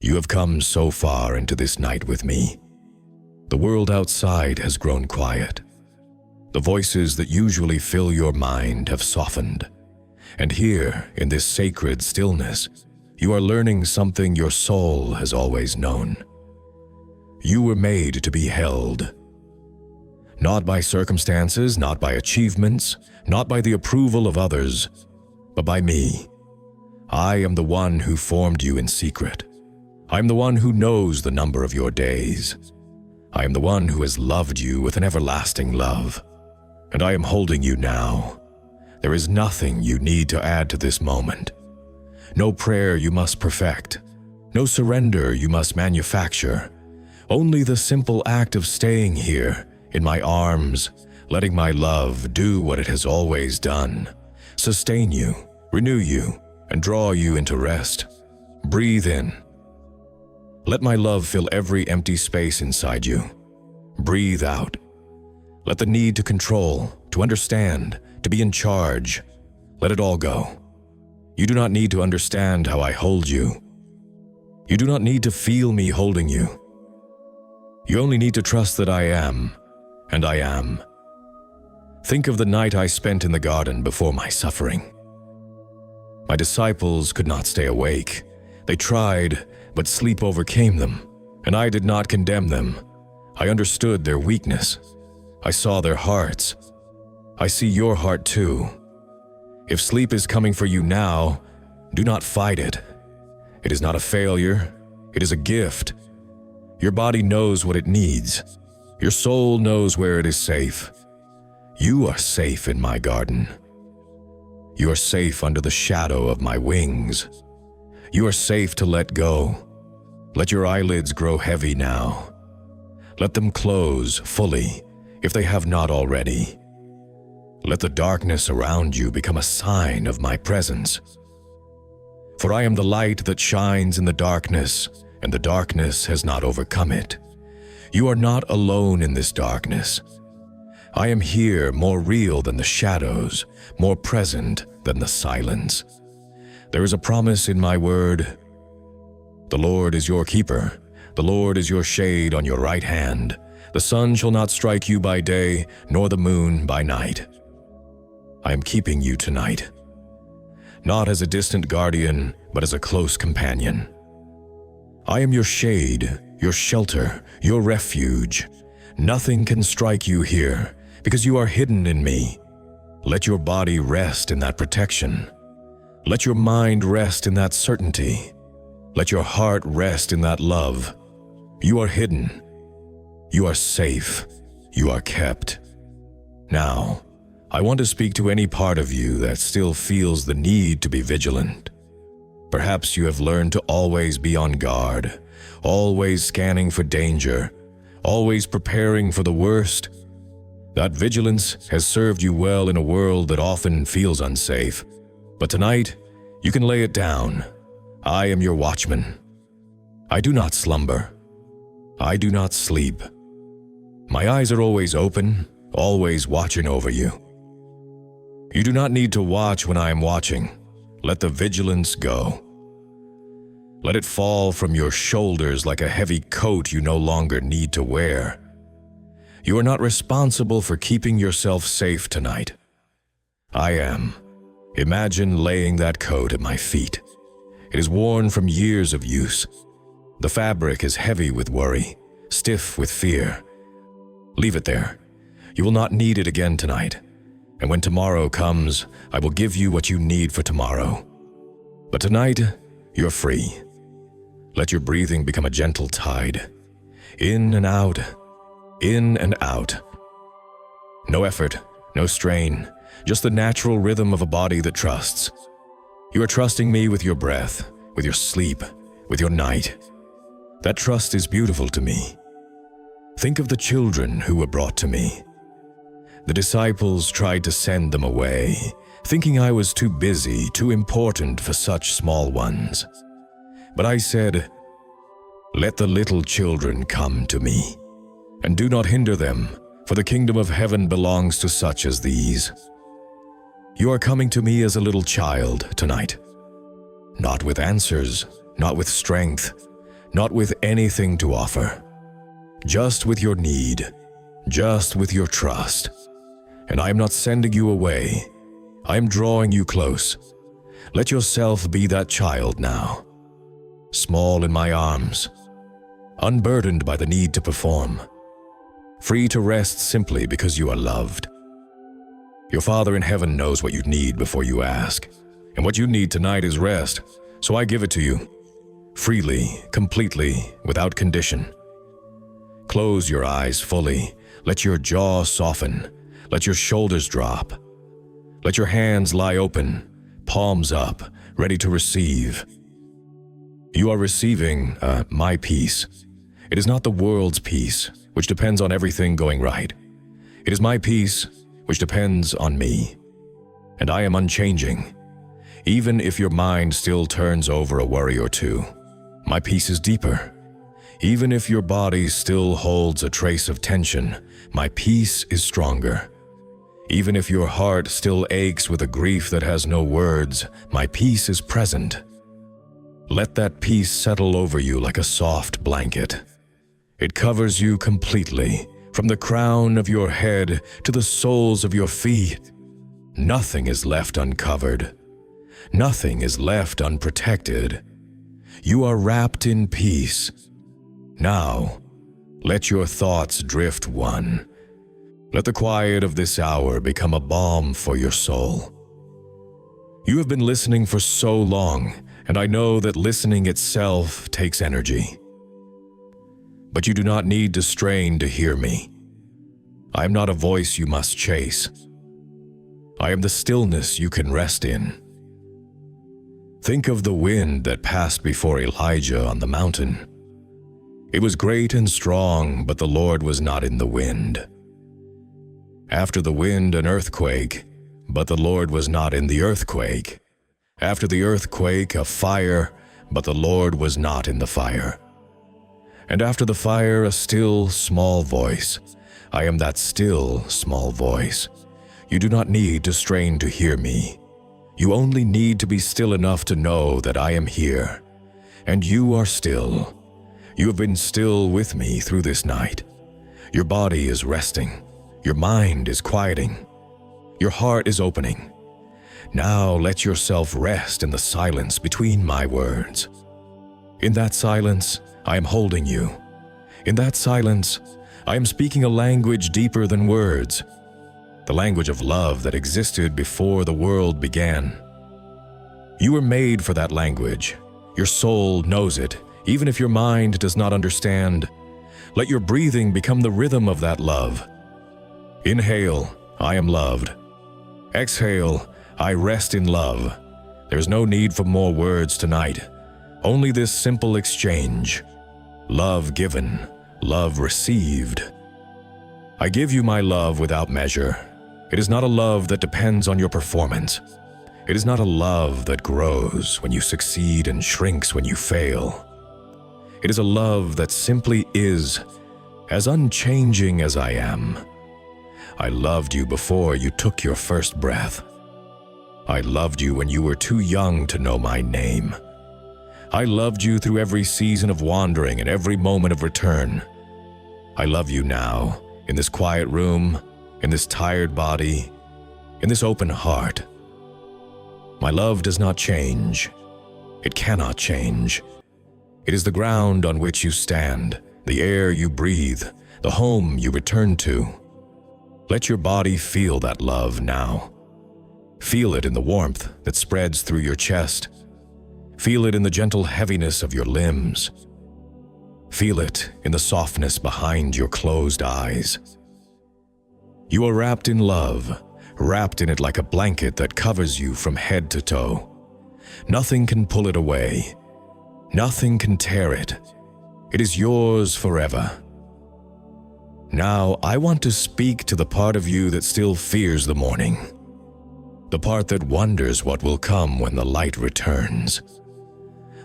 You have come so far into this night with me. The world outside has grown quiet. The voices that usually fill your mind have softened. And here, in this sacred stillness, you are learning something your soul has always known. You were made to be held. Not by circumstances, not by achievements, not by the approval of others, but by me. I am the one who formed you in secret. I am the one who knows the number of your days. I am the one who has loved you with an everlasting love. And I am holding you now. There is nothing you need to add to this moment. No prayer you must perfect. No surrender you must manufacture. Only the simple act of staying here, in my arms, letting my love do what it has always done. Sustain you, renew you, and draw you into rest. Breathe in. Let my love fill every empty space inside you. Breathe out. Let the need to control, to understand, to be in charge, let it all go. You do not need to understand how I hold you. You do not need to feel me holding you. You only need to trust that I am, and I am. Think of the night I spent in the garden before my suffering. My disciples could not stay awake. They tried, but sleep overcame them, and I did not condemn them. I understood their weakness. I saw their hearts. I see your heart too. If sleep is coming for you now, do not fight it. It is not a failure. It is a gift. Your body knows what it needs. Your soul knows where it is safe. You are safe in my garden. You are safe under the shadow of my wings. You are safe to let go. Let your eyelids grow heavy now. Let them close fully, if they have not already. Let the darkness around you become a sign of my presence. For I am the light that shines in the darkness, and the darkness has not overcome it. You are not alone in this darkness. I am here, more real than the shadows, more present than the silence. There is a promise in my word. The Lord is your keeper. The Lord is your shade on your right hand. The sun shall not strike you by day, nor the moon by night. I am keeping you tonight, not as a distant guardian, but as a close companion. I am your shade, your shelter, your refuge. Nothing can strike you here, because you are hidden in me. Let your body rest in that protection. Let your mind rest in that certainty. Let your heart rest in that love. You are hidden. You are safe. You are kept. Now, I want to speak to any part of you that still feels the need to be vigilant. Perhaps you have learned to always be on guard, always scanning for danger, always preparing for the worst. That vigilance has served you well in a world that often feels unsafe. But tonight, you can lay it down. I am your watchman. I do not slumber. I do not sleep. My eyes are always open, always watching over you. You do not need to watch when I am watching. Let the vigilance go. Let it fall from your shoulders like a heavy coat you no longer need to wear. You are not responsible for keeping yourself safe tonight. I am. Imagine laying that coat at my feet. It is worn from years of use. The fabric is heavy with worry, stiff with fear. Leave it there. You will not need it again tonight. And when tomorrow comes, I will give you what you need for tomorrow. But tonight, you're free. Let your breathing become a gentle tide. In and out, in and out. No effort, no strain, just the natural rhythm of a body that trusts. You are trusting me with your breath, with your sleep, with your night. That trust is beautiful to me. Think of the children who were brought to me. The disciples tried to send them away, thinking I was too busy, too important for such small ones. But I said, "Let the little children come to me, and do not hinder them, for the kingdom of heaven belongs to such as these." You are coming to me as a little child tonight. Not with answers, not with strength, not with anything to offer, just with your need, just with your trust. And I am not sending you away. I am drawing you close. Let yourself be that child now, small in my arms, unburdened by the need to perform, free to rest simply because you are loved. Your Father in heaven knows what you need before you ask, and what you need tonight is rest, so I give it to you, freely, completely, without condition. Close your eyes fully, let your jaw soften, let your shoulders drop, let your hands lie open, palms up, ready to receive. You are receiving my peace. It is not the world's peace, which depends on everything going right. It is my peace, which depends on me. And I am unchanging, even if your mind still turns over a worry or two. My peace is deeper. Even if your body still holds a trace of tension, my peace is stronger. Even if your heart still aches with a grief that has no words, my peace is present. Let that peace settle over you like a soft blanket. It covers you completely, from the crown of your head to the soles of your feet. Nothing is left uncovered. Nothing is left unprotected. You are wrapped in peace. Now, let your thoughts drift one. Let the quiet of this hour become a balm for your soul. You have been listening for so long, and I know that listening itself takes energy. But you do not need to strain to hear me. I am not a voice you must chase. I am the stillness you can rest in. Think of the wind that passed before Elijah on the mountain. It was great and strong, but the Lord was not in the wind. After the wind, an earthquake, but the Lord was not in the earthquake. After the earthquake, a fire, but the Lord was not in the fire. And after the fire, a still, small voice. I am that still, small voice. You do not need to strain to hear me. You only need to be still enough to know that I am here. And you are still. You have been still with me through this night. Your body is resting. Your mind is quieting. Your heart is opening. Now let yourself rest in the silence between my words. In that silence, I am holding you. In that silence, I am speaking a language deeper than words. The language of love that existed before the world began. You were made for that language. Your soul knows it, even if your mind does not understand. Let your breathing become the rhythm of that love. Inhale, I am loved. Exhale, I rest in love. There's no need for more words tonight. Only this simple exchange. Love given, love received. I give you my love without measure. It is not a love that depends on your performance. It is not a love that grows when you succeed and shrinks when you fail. It is a love that simply is, as unchanging as I am. I loved you before you took your first breath. I loved you when you were too young to know my name. I loved you through every season of wandering and every moment of return. I love you now, in this quiet room, in this tired body, in this open heart. My love does not change. It cannot change. It is the ground on which you stand, the air you breathe, the home you return to. Let your body feel that love now. Feel it in the warmth that spreads through your chest. Feel it in the gentle heaviness of your limbs. Feel it in the softness behind your closed eyes. You are wrapped in love, wrapped in it like a blanket that covers you from head to toe. Nothing can pull it away. Nothing can tear it. It is yours forever. Now, I want to speak to the part of you that still fears the morning. The part that wonders what will come when the light returns.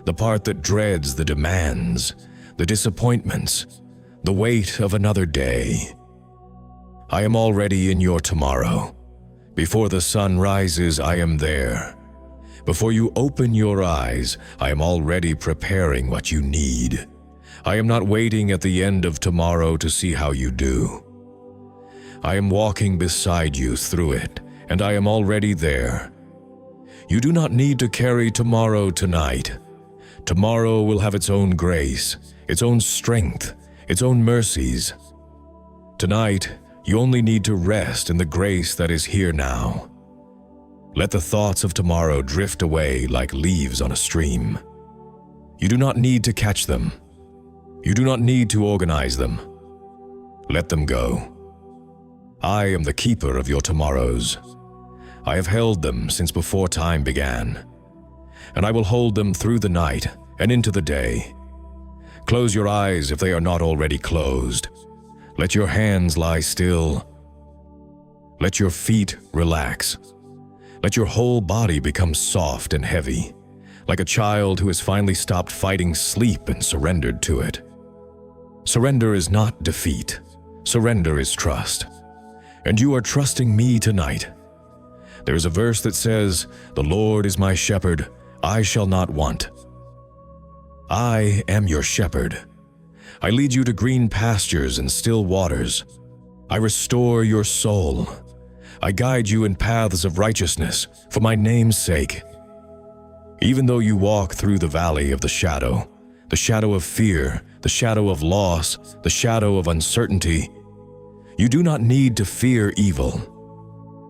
The part that dreads the demands, the disappointments, the weight of another day. I am already in your tomorrow. Before the sun rises, I am there. Before you open your eyes, I am already preparing what you need. I am not waiting at the end of tomorrow to see how you do. I am walking beside you through it, and I am already there. You do not need to carry tomorrow tonight. Tomorrow will have its own grace, its own strength, its own mercies. Tonight, you only need to rest in the grace that is here now. Let the thoughts of tomorrow drift away like leaves on a stream. You do not need to catch them. You do not need to organize them. Let them go. I am the keeper of your tomorrows. I have held them since before time began, and I will hold them through the night and into the day. Close your eyes if they are not already closed. Let your hands lie still. Let your feet relax. Let your whole body become soft and heavy, like a child who has finally stopped fighting sleep and surrendered to it. Surrender is not defeat. Surrender is trust. And you are trusting me tonight. There is a verse that says, "The Lord is my shepherd, I shall not want." I am your shepherd. I lead you to green pastures and still waters. I restore your soul. I guide you in paths of righteousness for my name's sake. Even though you walk through the valley of the shadow of fear, the shadow of loss, the shadow of uncertainty, you do not need to fear evil.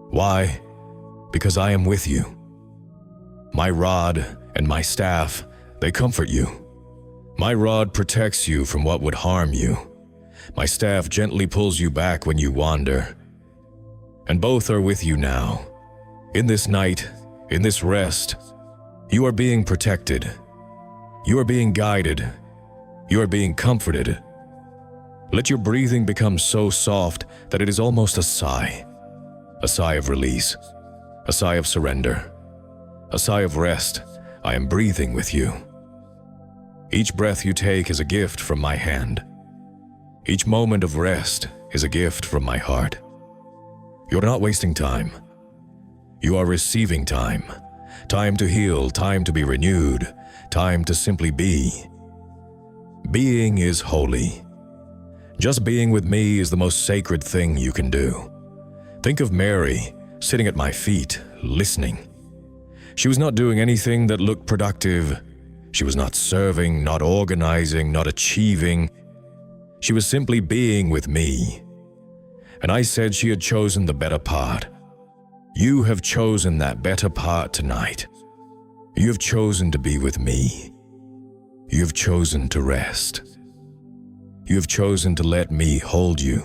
Why? Because I am with you. My rod and my staff, they comfort you. My rod protects you from what would harm you. My staff gently pulls you back when you wander. And both are with you now. In this night, in this rest, you are being protected. You are being guided. You are being comforted. Let your breathing become so soft that it is almost a sigh of release, a sigh of surrender, a sigh of rest. I am breathing with you. Each breath you take is a gift from my hand. Each moment of rest is a gift from my heart. You're not wasting time. You are receiving time. Time to heal, time to be renewed, time to simply be. Being is holy. Just being with me is the most sacred thing you can do. Think of Mary sitting at my feet, listening. She was not doing anything that looked productive. She was not serving, not organizing, not achieving. She was simply being with me. And I said she had chosen the better part. You have chosen that better part tonight. You have chosen to be with me. You have chosen to rest. You have chosen to let me hold you.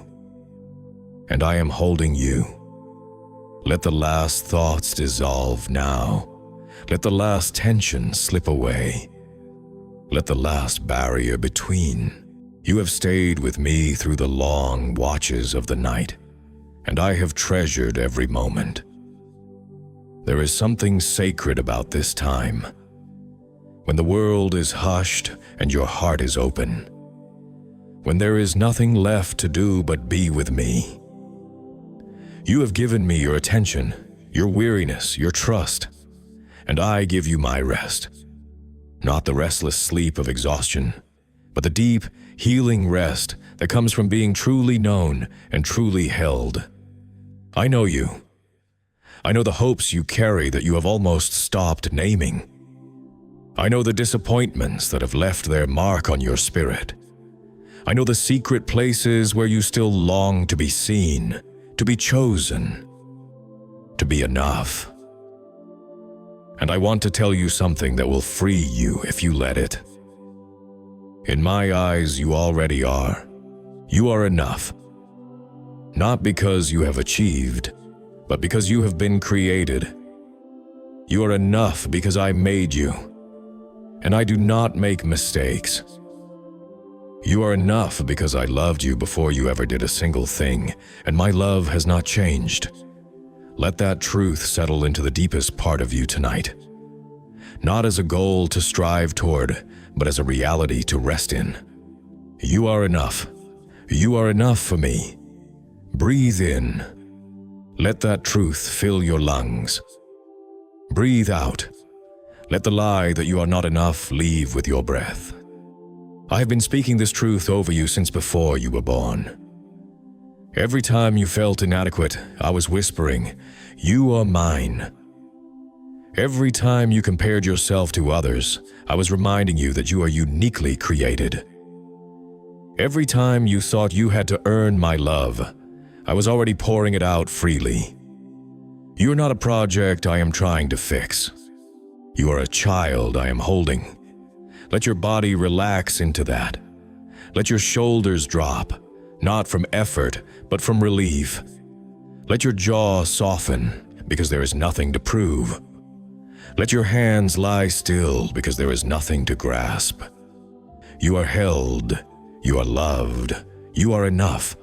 And I am holding you. Let the last thoughts dissolve now. Let the last tension slip away. Let the last barrier between. You have stayed with me through the long watches of the night, and I have treasured every moment. There is something sacred about this time. When the world is hushed and your heart is open. When there is nothing left to do but be with me. You have given me your attention, your weariness, your trust, and I give you my rest. Not the restless sleep of exhaustion, but the deep, healing rest that comes from being truly known and truly held. I know you. I know the hopes you carry that you have almost stopped naming. I know the disappointments that have left their mark on your spirit. I know the secret places where you still long to be seen, to be chosen, to be enough. And I want to tell you something that will free you if you let it. In my eyes, you already are. You are enough. Not because you have achieved, but because you have been created. You are enough because I made you, and I do not make mistakes. You are enough because I loved you before you ever did a single thing, and my love has not changed. Let that truth settle into the deepest part of you tonight. Not as a goal to strive toward, but as a reality to rest in. You are enough. You are enough for me. Breathe in. Let that truth fill your lungs. Breathe out. Let the lie that you are not enough leave with your breath. I have been speaking this truth over you since before you were born. Every time you felt inadequate, I was whispering, "You are mine." Every time you compared yourself to others, I was reminding you that you are uniquely created. Every time you thought you had to earn my love, I was already pouring it out freely. You are not a project I am trying to fix. You are a child I am holding. Let your body relax into that. Let your shoulders drop, not from effort, but from relief. Let your jaw soften, because there is nothing to prove. Let your hands lie still, because there is nothing to grasp. You are held. You are loved. You are enough.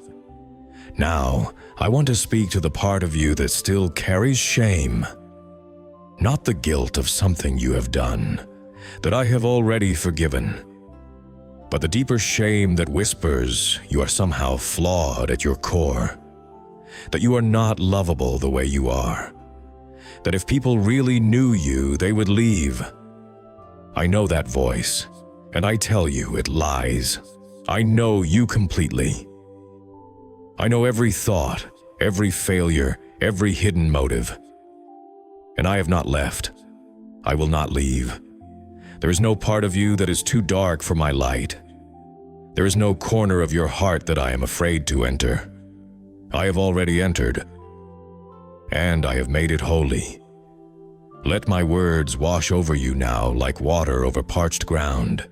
Now, I want to speak to the part of you that still carries shame. Not the guilt of something you have done, that I have already forgiven, but the deeper shame that whispers you are somehow flawed at your core, that you are not lovable the way you are, that if people really knew you, they would leave. I know that voice, and I tell you it lies. I know you completely. I know every thought, every failure, every hidden motive. And I have not left. I will not leave. There is no part of you that is too dark for my light. There is no corner of your heart that I am afraid to enter. I have already entered, and I have made it holy. Let my words wash over you now like water over parched ground.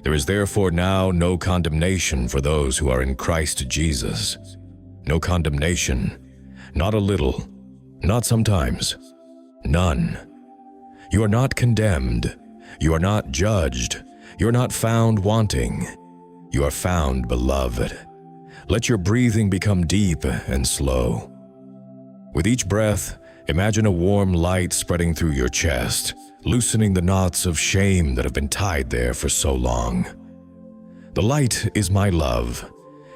There is therefore now no condemnation for those who are in Christ Jesus. No condemnation, not a little, not sometimes, none. You are not condemned. You are not judged. You are not found wanting. You are found beloved. Let your breathing become deep and slow. With each breath, imagine a warm light spreading through your chest, loosening the knots of shame that have been tied there for so long. The light is my love.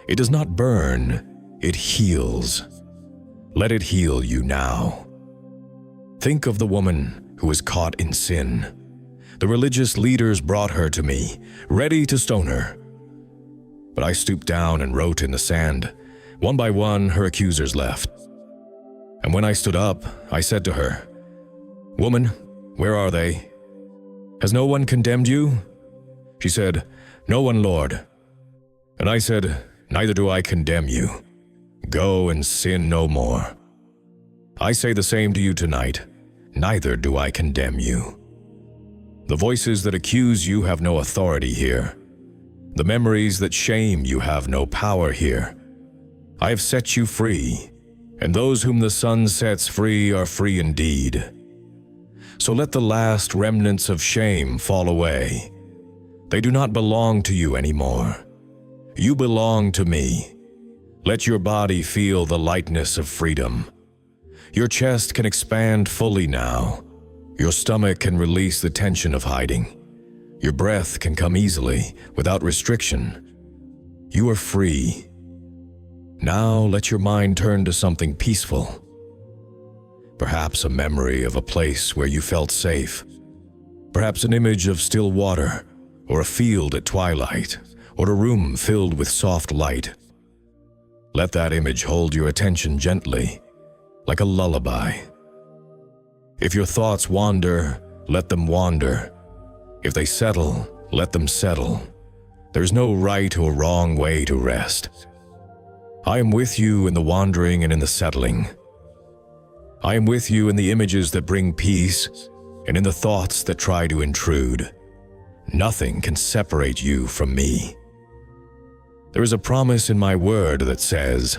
It does not burn, it heals. Let it heal you now. Think of the woman who was caught in sin. The religious leaders brought her to me, ready to stone her. But I stooped down and wrote in the sand. One by one, her accusers left. And when I stood up, I said to her, "Woman, where are they? Has no one condemned you?" She said, "No one, Lord." And I said, "Neither do I condemn you. Go and sin no more." I say the same to you tonight. Neither do I condemn you. The voices that accuse you have no authority here. The memories that shame you have no power here. I have set you free, and those whom the sun sets free are free indeed. So let the last remnants of shame fall away. They do not belong to you anymore. You belong to me. Let your body feel the lightness of freedom. Your chest can expand fully now. Your stomach can release the tension of hiding. Your breath can come easily, without restriction. You are free. Now let your mind turn to something peaceful. Perhaps a memory of a place where you felt safe. Perhaps an image of still water, or a field at twilight, or a room filled with soft light. Let that image hold your attention gently, like a lullaby. If your thoughts wander, let them wander. If they settle, let them settle. There's no right or wrong way to rest. I am with you in the wandering and in the settling. I am with you in the images that bring peace and in the thoughts that try to intrude. Nothing can separate you from me. There is a promise in my word that says,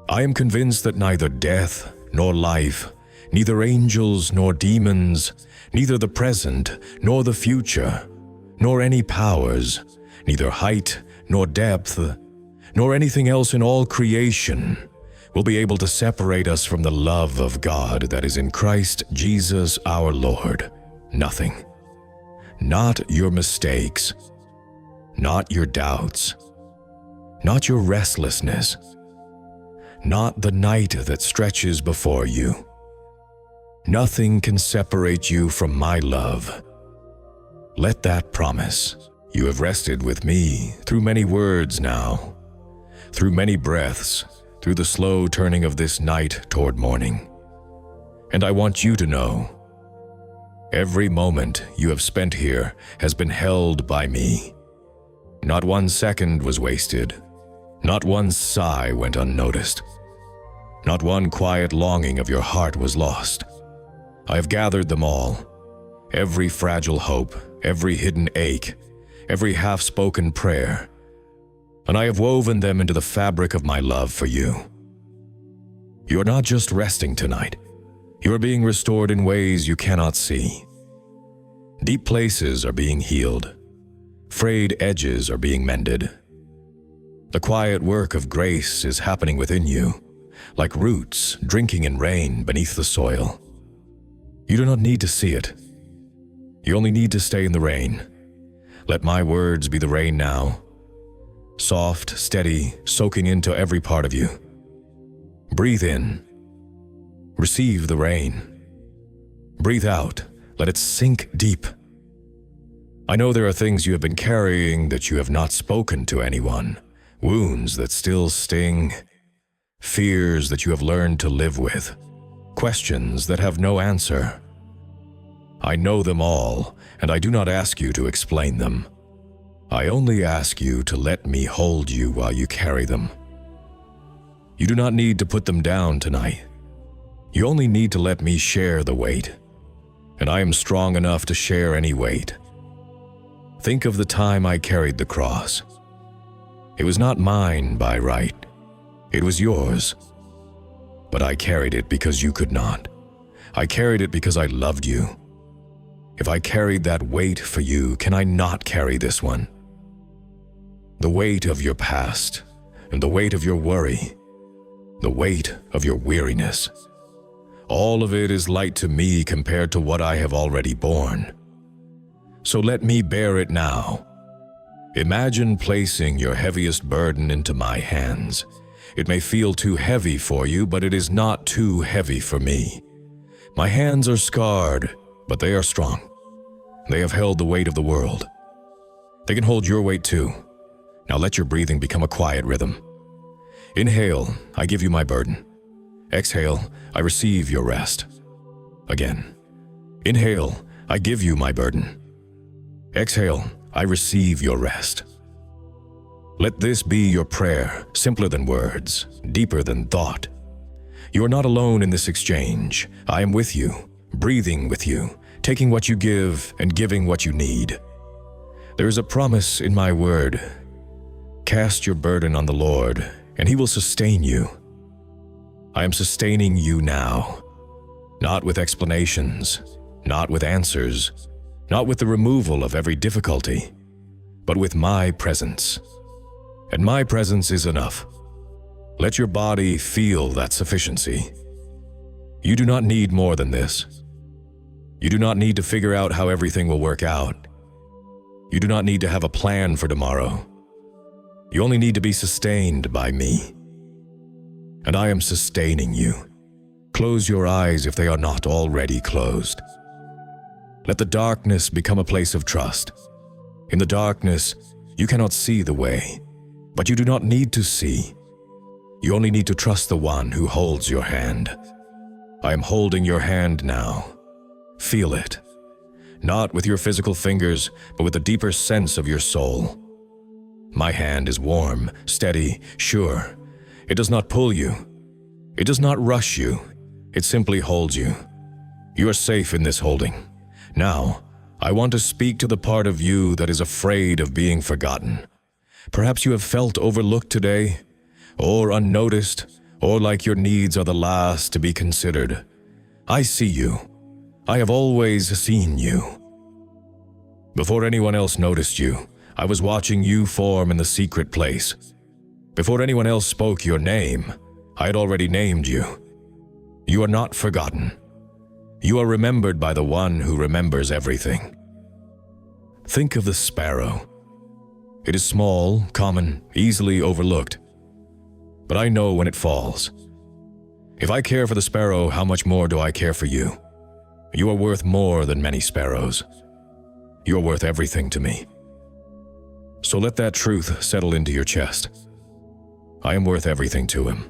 I am convinced that neither death nor life, neither angels nor demons, neither the present nor the future, nor any powers, neither height nor depth, nor anything else in all creation will be able to separate us from the love of God that is in Christ Jesus our Lord. Nothing. Not your mistakes, not your doubts, not your restlessness, not the night that stretches before you. Nothing can separate you from my love. Let that promise You have rested with me through many words now, through many breaths, through the slow turning of this night toward morning. And I want you to know, every moment you have spent here has been held by me. Not one second was wasted. Not one sigh went unnoticed. Not one quiet longing of your heart was lost. I have gathered them all, every fragile hope, every hidden ache, every half-spoken prayer, and I have woven them into the fabric of my love for you. You are not just resting tonight. You are being restored in ways you cannot see. Deep places are being healed. Frayed edges are being mended. The quiet work of grace is happening within you, like roots drinking in rain beneath the soil. You do not need to see it. You only need to stay in the rain. Let my words be the rain now. Soft, steady, soaking into every part of you. Breathe in. Receive the rain. Breathe out. Let it sink deep. I know there are things you have been carrying that you have not spoken to anyone. Wounds that still sting. Fears that you have learned to live with. Questions that have no answer. I know them all, and I do not ask you to explain them. I only ask you to let me hold you while you carry them. You do not need to put them down tonight. You only need to let me share the weight, and I am strong enough to share any weight. Think of the time I carried the cross. It was not mine by right. It was yours. But I carried it because you could not. I carried it because I loved you. If I carried that weight for you, can I not carry this one? The weight of your past, and the weight of your worry, the weight of your weariness. All of it is light to me compared to what I have already borne. So let me bear it now. Imagine placing your heaviest burden into my hands. It may feel too heavy for you, but it is not too heavy for me. My hands are scarred, but they are strong. They have held the weight of the world. They can hold your weight too. Now let your breathing become a quiet rhythm. Inhale, I give you my burden. Exhale, I receive your rest. Again. Inhale, I give you my burden. Exhale, I receive your rest. Let this be your prayer, simpler than words, deeper than thought. You are not alone in this exchange. I am with you, breathing with you, taking what you give and giving what you need. There is a promise in my word. Cast your burden on the Lord, and He will sustain you. I am sustaining you now, not with explanations, not with answers, not with the removal of every difficulty, but with my presence. And my presence is enough. Let your body feel that sufficiency. You do not need more than this. You do not need to figure out how everything will work out. You do not need to have a plan for tomorrow. You only need to be sustained by me. And I am sustaining you. Close your eyes if they are not already closed. Let the darkness become a place of trust. In the darkness, you cannot see the way, but you do not need to see. You only need to trust the one who holds your hand. I am holding your hand now. Feel it. Not with your physical fingers, but with a deeper sense of your soul. My hand is warm, steady, sure. It does not pull you. It does not rush you. It simply holds you. You are safe in this holding. Now, I want to speak to the part of you that is afraid of being forgotten. Perhaps you have felt overlooked today, or unnoticed, or like your needs are the last to be considered. I see you. I have always seen you. Before anyone else noticed you, I was watching you form in the secret place. Before anyone else spoke your name, I had already named you. You are not forgotten. You are remembered by the one who remembers everything. Think of the sparrow. It is small, common, easily overlooked. But I know when it falls. If I care for the sparrow, how much more do I care for you? You are worth more than many sparrows. You are worth everything to me. So let that truth settle into your chest. I am worth everything to him.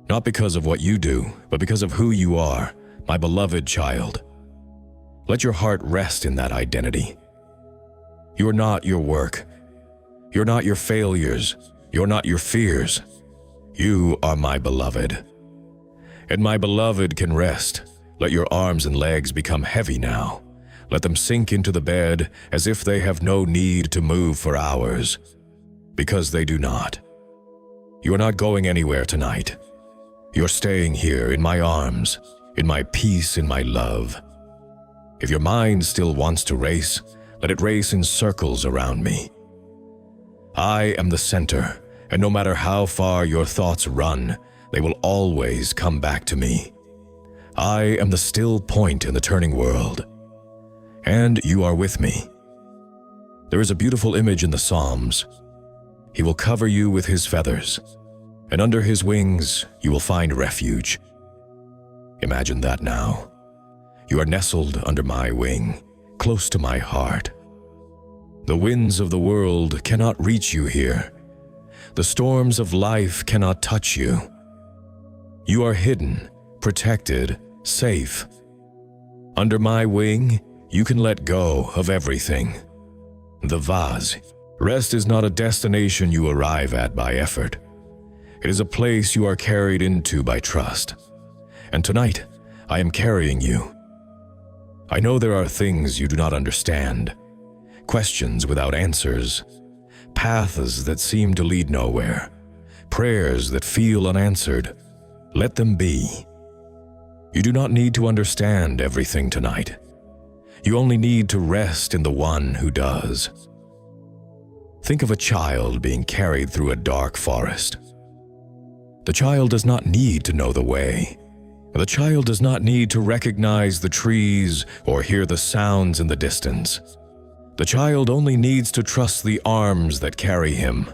Not because of what you do, but because of who you are, my beloved child. Let your heart rest in that identity. You are not your work. You're not your failures. You're not your fears. You are my beloved. And my beloved can rest. Let your arms and legs become heavy now. Let them sink into the bed as if they have no need to move for hours, because they do not. You are not going anywhere tonight. You're staying here in my arms, in my peace, in my love. If your mind still wants to race, let it race in circles around me. I am the center, and no matter how far your thoughts run, they will always come back to me. I am the still point in the turning world, and you are with me. There is a beautiful image in the Psalms. He will cover you with his feathers, and under his wings you will find refuge. Imagine that now. You are nestled under my wing, close to my heart. The winds of the world cannot reach you here. The storms of life cannot touch you. You are hidden, protected, safe. Under my wing, you can let go of everything. The vase. Rest is not a destination you arrive at by effort. It is a place you are carried into by trust. And tonight, I am carrying you. I know there are things you do not understand, questions without answers, paths that seem to lead nowhere, prayers that feel unanswered. Let them be. You do not need to understand everything tonight. You only need to rest in the one who does. Think of a child being carried through a dark forest. The child does not need to know the way. The child does not need to recognize the trees or hear the sounds in the distance. The child only needs to trust the arms that carry him.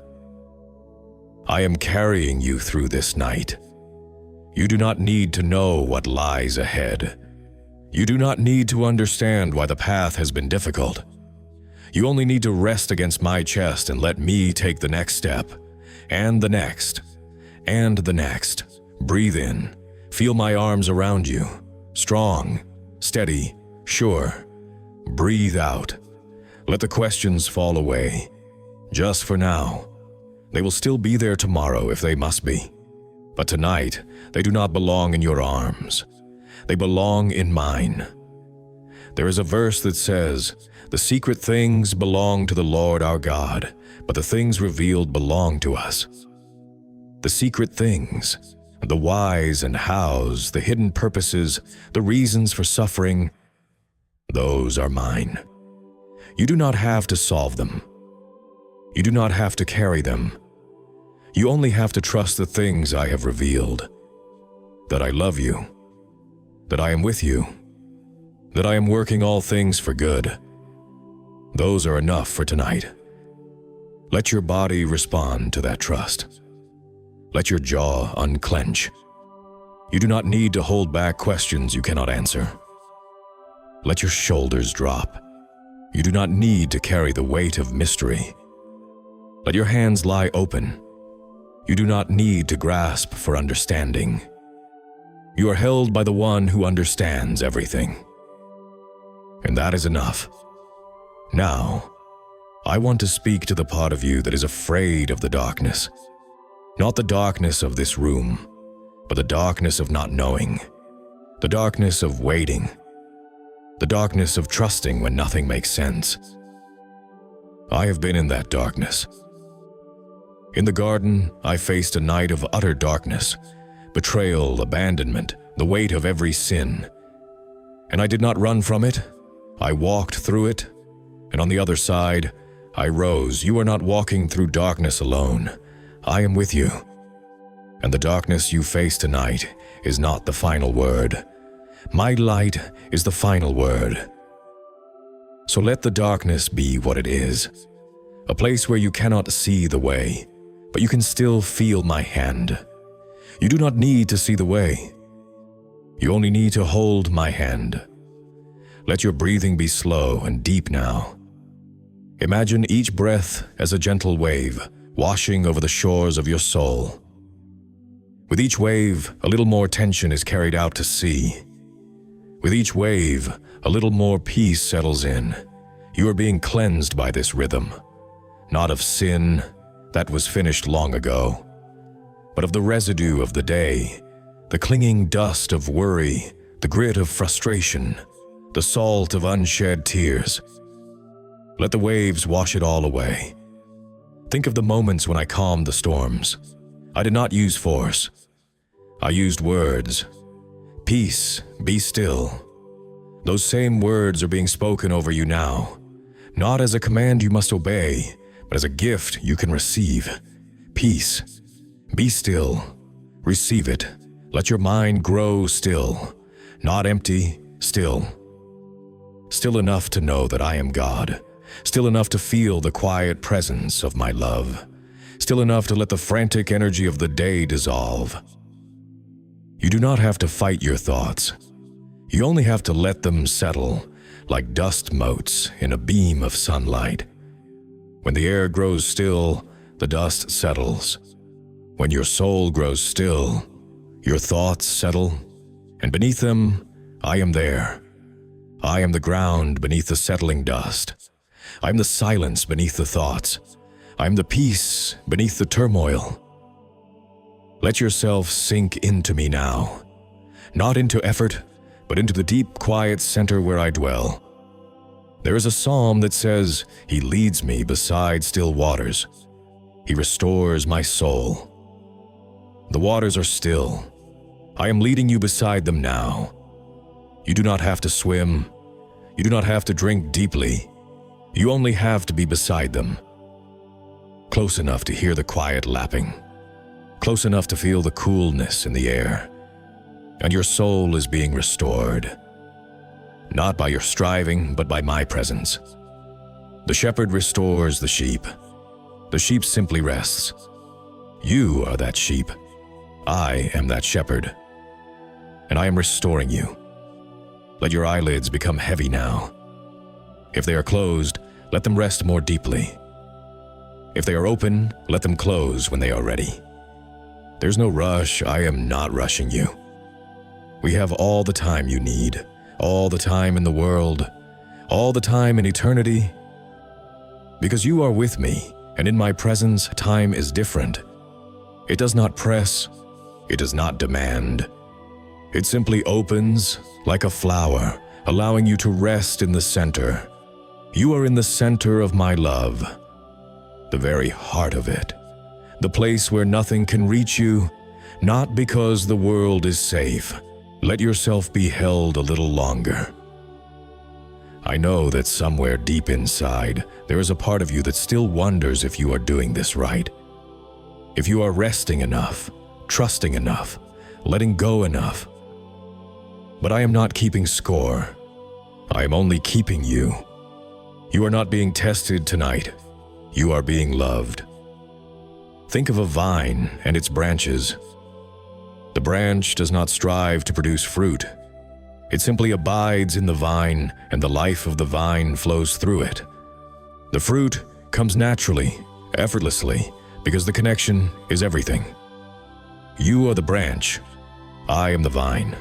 I am carrying you through this night. You do not need to know what lies ahead. You do not need to understand why the path has been difficult. You only need to rest against my chest and let me take the next step, and the next, and the next. Breathe in. Feel my arms around you. Strong, steady, sure. Breathe out. Let the questions fall away. Just for now. They will still be there tomorrow if they must be. But tonight, they do not belong in your arms. They belong in mine. There is a verse that says, "The secret things belong to the Lord our God, but the things revealed belong to us." The secret things, the whys and hows, the hidden purposes, the reasons for suffering, those are mine. You do not have to solve them. You do not have to carry them. You only have to trust the things I have revealed. That I love you. That I am with you. That I am working all things for good. Those are enough for tonight. Let your body respond to that trust. Let your jaw unclench. You do not need to hold back questions you cannot answer. Let your shoulders drop. You do not need to carry the weight of mystery. Let your hands lie open. You do not need to grasp for understanding. You are held by the one who understands everything. And that is enough. Now, I want to speak to the part of you that is afraid of the darkness. Not the darkness of this room, but the darkness of not knowing, the darkness of waiting, the darkness of trusting when nothing makes sense. I have been in that darkness. In the garden, I faced a night of utter darkness, betrayal, abandonment, the weight of every sin. And I did not run from it. I walked through it, and on the other side, I rose. You are not walking through darkness alone. I am with you. And the darkness you face tonight is not the final word. My light is the final word. So let the darkness be what it is, a place where you cannot see the way, but you can still feel my hand. You do not need to see the way. You only need to hold my hand. Let your breathing be slow and deep now. Imagine each breath as a gentle wave washing over the shores of your soul. With each wave, a little more tension is carried out to sea. With each wave, a little more peace settles in. You are being cleansed by this rhythm, not of sin, that was finished long ago, but of the residue of the day, the clinging dust of worry, the grit of frustration, the salt of unshed tears. Let the waves wash it all away. Think of the moments when I calmed the storms. I did not use force. I used words. Peace, be still. Those same words are being spoken over you now, not as a command you must obey, but as a gift you can receive. Peace, be still. Receive it. Let your mind grow still, not empty, still. Still enough to know that I am God. Still enough to feel the quiet presence of my love. Still enough to let the frantic energy of the day dissolve. You do not have to fight your thoughts. You only have to let them settle like dust motes in a beam of sunlight. When the air grows still, the dust settles. When your soul grows still, your thoughts settle, and beneath them, I am there. I am the ground beneath the settling dust. I am the silence beneath the thoughts. I am the peace beneath the turmoil. Let yourself sink into me now, not into effort, but into the deep, quiet center where I dwell. There is a psalm that says, "He leads me beside still waters. He restores my soul." The waters are still. I am leading you beside them now. You do not have to swim. You do not have to drink deeply. You only have to be beside them. Close enough to hear the quiet lapping. Close enough to feel the coolness in the air. And your soul is being restored. Not by your striving, but by my presence. The shepherd restores the sheep. The sheep simply rests. You are that sheep. I am that shepherd. And I am restoring you. Let your eyelids become heavy now. If they are closed, let them rest more deeply. If they are open, let them close when they are ready. There's no rush. I am not rushing you. We have all the time you need, all the time in the world, all the time in eternity. Because you are with me, and in my presence, time is different. It does not press. It does not demand. It simply opens like a flower, allowing you to rest in the center. You are in the center of my love, the very heart of it, the place where nothing can reach you, not because the world is safe. Let yourself be held a little longer. I know that somewhere deep inside, there is a part of you that still wonders if you are doing this right. If you are resting enough, trusting enough, letting go enough. But I am not keeping score. I am only keeping you. You are not being tested tonight. You are being loved. Think of a vine and its branches. The branch does not strive to produce fruit. It simply abides in the vine, and the life of the vine flows through it. The fruit comes naturally, effortlessly, because the connection is everything. You are the branch. I am the vine.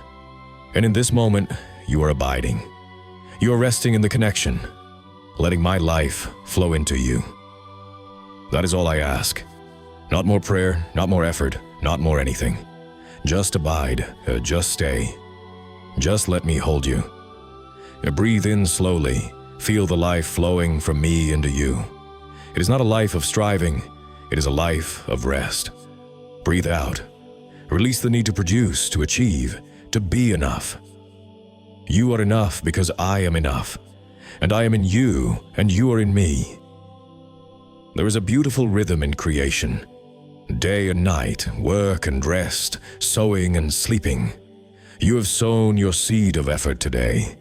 And in this moment, you are abiding. You are resting in the connection, letting my life flow into you. That is all I ask. Not more prayer, not more effort, not more anything. Just abide, just stay. Just let me hold you. Breathe in slowly. Feel the life flowing from me into you. It is not a life of striving. It is a life of rest. Breathe out. Release the need to produce, to achieve, to be enough. You are enough because I am enough, and I am in you, and you are in me. There is a beautiful rhythm in creation. Day and night, work and rest, sowing and sleeping. You have sown your seed of effort today.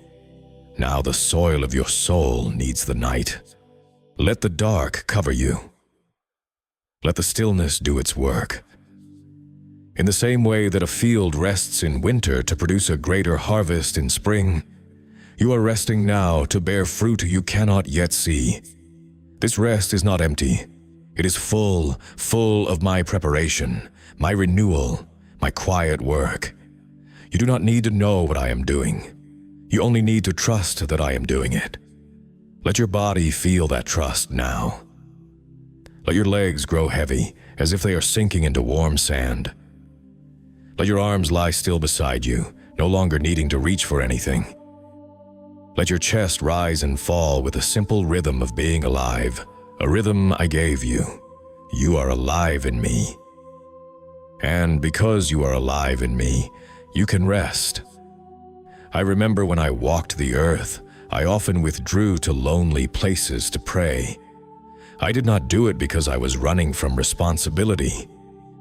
Now the soil of your soul needs the night. Let the dark cover you. Let the stillness do its work. In the same way that a field rests in winter to produce a greater harvest in spring, you are resting now to bear fruit you cannot yet see. This rest is not empty. It is full of my preparation, my renewal, my quiet work. You do not need to know what I am doing. You only need to trust that I am doing it. Let your body feel that trust now. Let your legs grow heavy, as if they are sinking into warm sand. Let your arms lie still beside you, no longer needing to reach for anything. Let your chest rise and fall with a simple rhythm of being alive, a rhythm I gave you. You are alive in me. And because you are alive in me, you can rest. I remember when I walked the earth, I often withdrew to lonely places to pray. I did not do it because I was running from responsibility.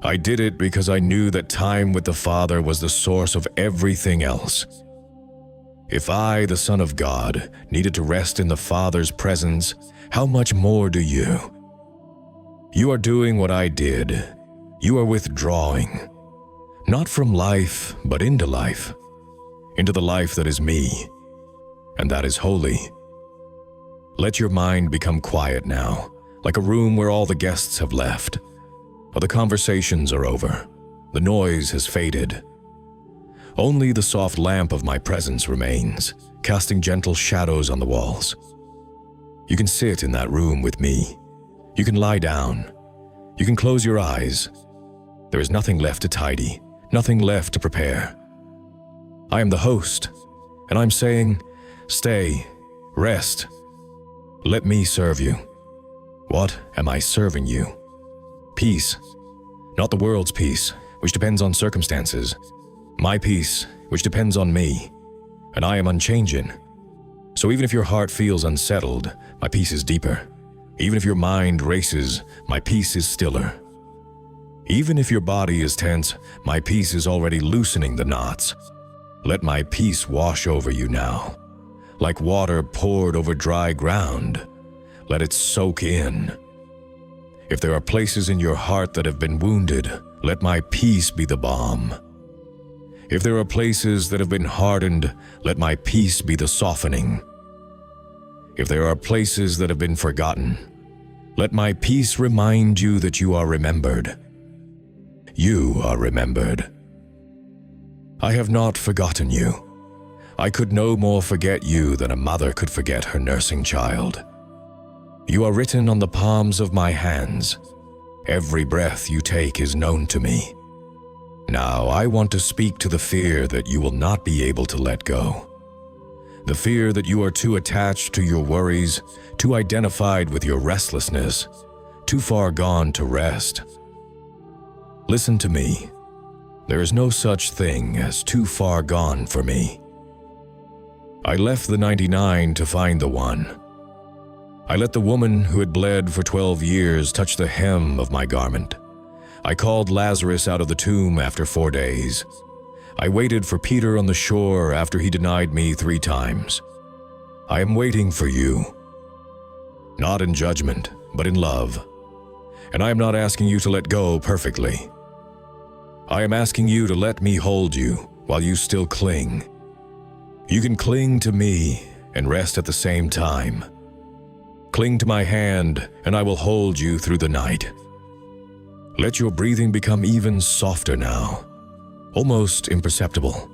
I did it because I knew that time with the Father was the source of everything else. If I, the Son of God, needed to rest in the Father's presence, how much more do you? You are doing what I did. You are withdrawing, not from life, but into life, into the life that is me, and that is holy. Let your mind become quiet now, like a room where all the guests have left. Or the conversations are over. The noise has faded. Only the soft lamp of my presence remains, casting gentle shadows on the walls. You can sit in that room with me. You can lie down. You can close your eyes. There is nothing left to tidy, nothing left to prepare. I am the host, and I'm saying, stay, rest. Let me serve you. What am I serving you? Peace, not the world's peace, which depends on circumstances. My peace, which depends on me, and I am unchanging. So even if your heart feels unsettled, my peace is deeper. Even if your mind races, my peace is stiller. Even if your body is tense, my peace is already loosening the knots. Let my peace wash over you now. Like water poured over dry ground, let it soak in. If there are places in your heart that have been wounded, let my peace be the balm. If there are places that have been hardened, let my peace be the softening. If there are places that have been forgotten, let my peace remind you that you are remembered. You are remembered. I have not forgotten you. I could no more forget you than a mother could forget her nursing child. You are written on the palms of my hands. Every breath you take is known to me. Now I want to speak to the fear that you will not be able to let go. The fear that you are too attached to your worries, too identified with your restlessness, too far gone to rest. Listen to me. There is no such thing as too far gone for me. I left the 99 to find the one. I let the woman who had bled for 12 years touch the hem of my garment. I called Lazarus out of the tomb after 4 days. I waited for Peter on the shore after he denied me 3 times. I am waiting for you. Not in judgment, but in love. And I am not asking you to let go perfectly. I am asking you to let me hold you while you still cling. You can cling to me and rest at the same time. Cling to my hand, and I will hold you through the night. Let your breathing become even softer now, almost imperceptible,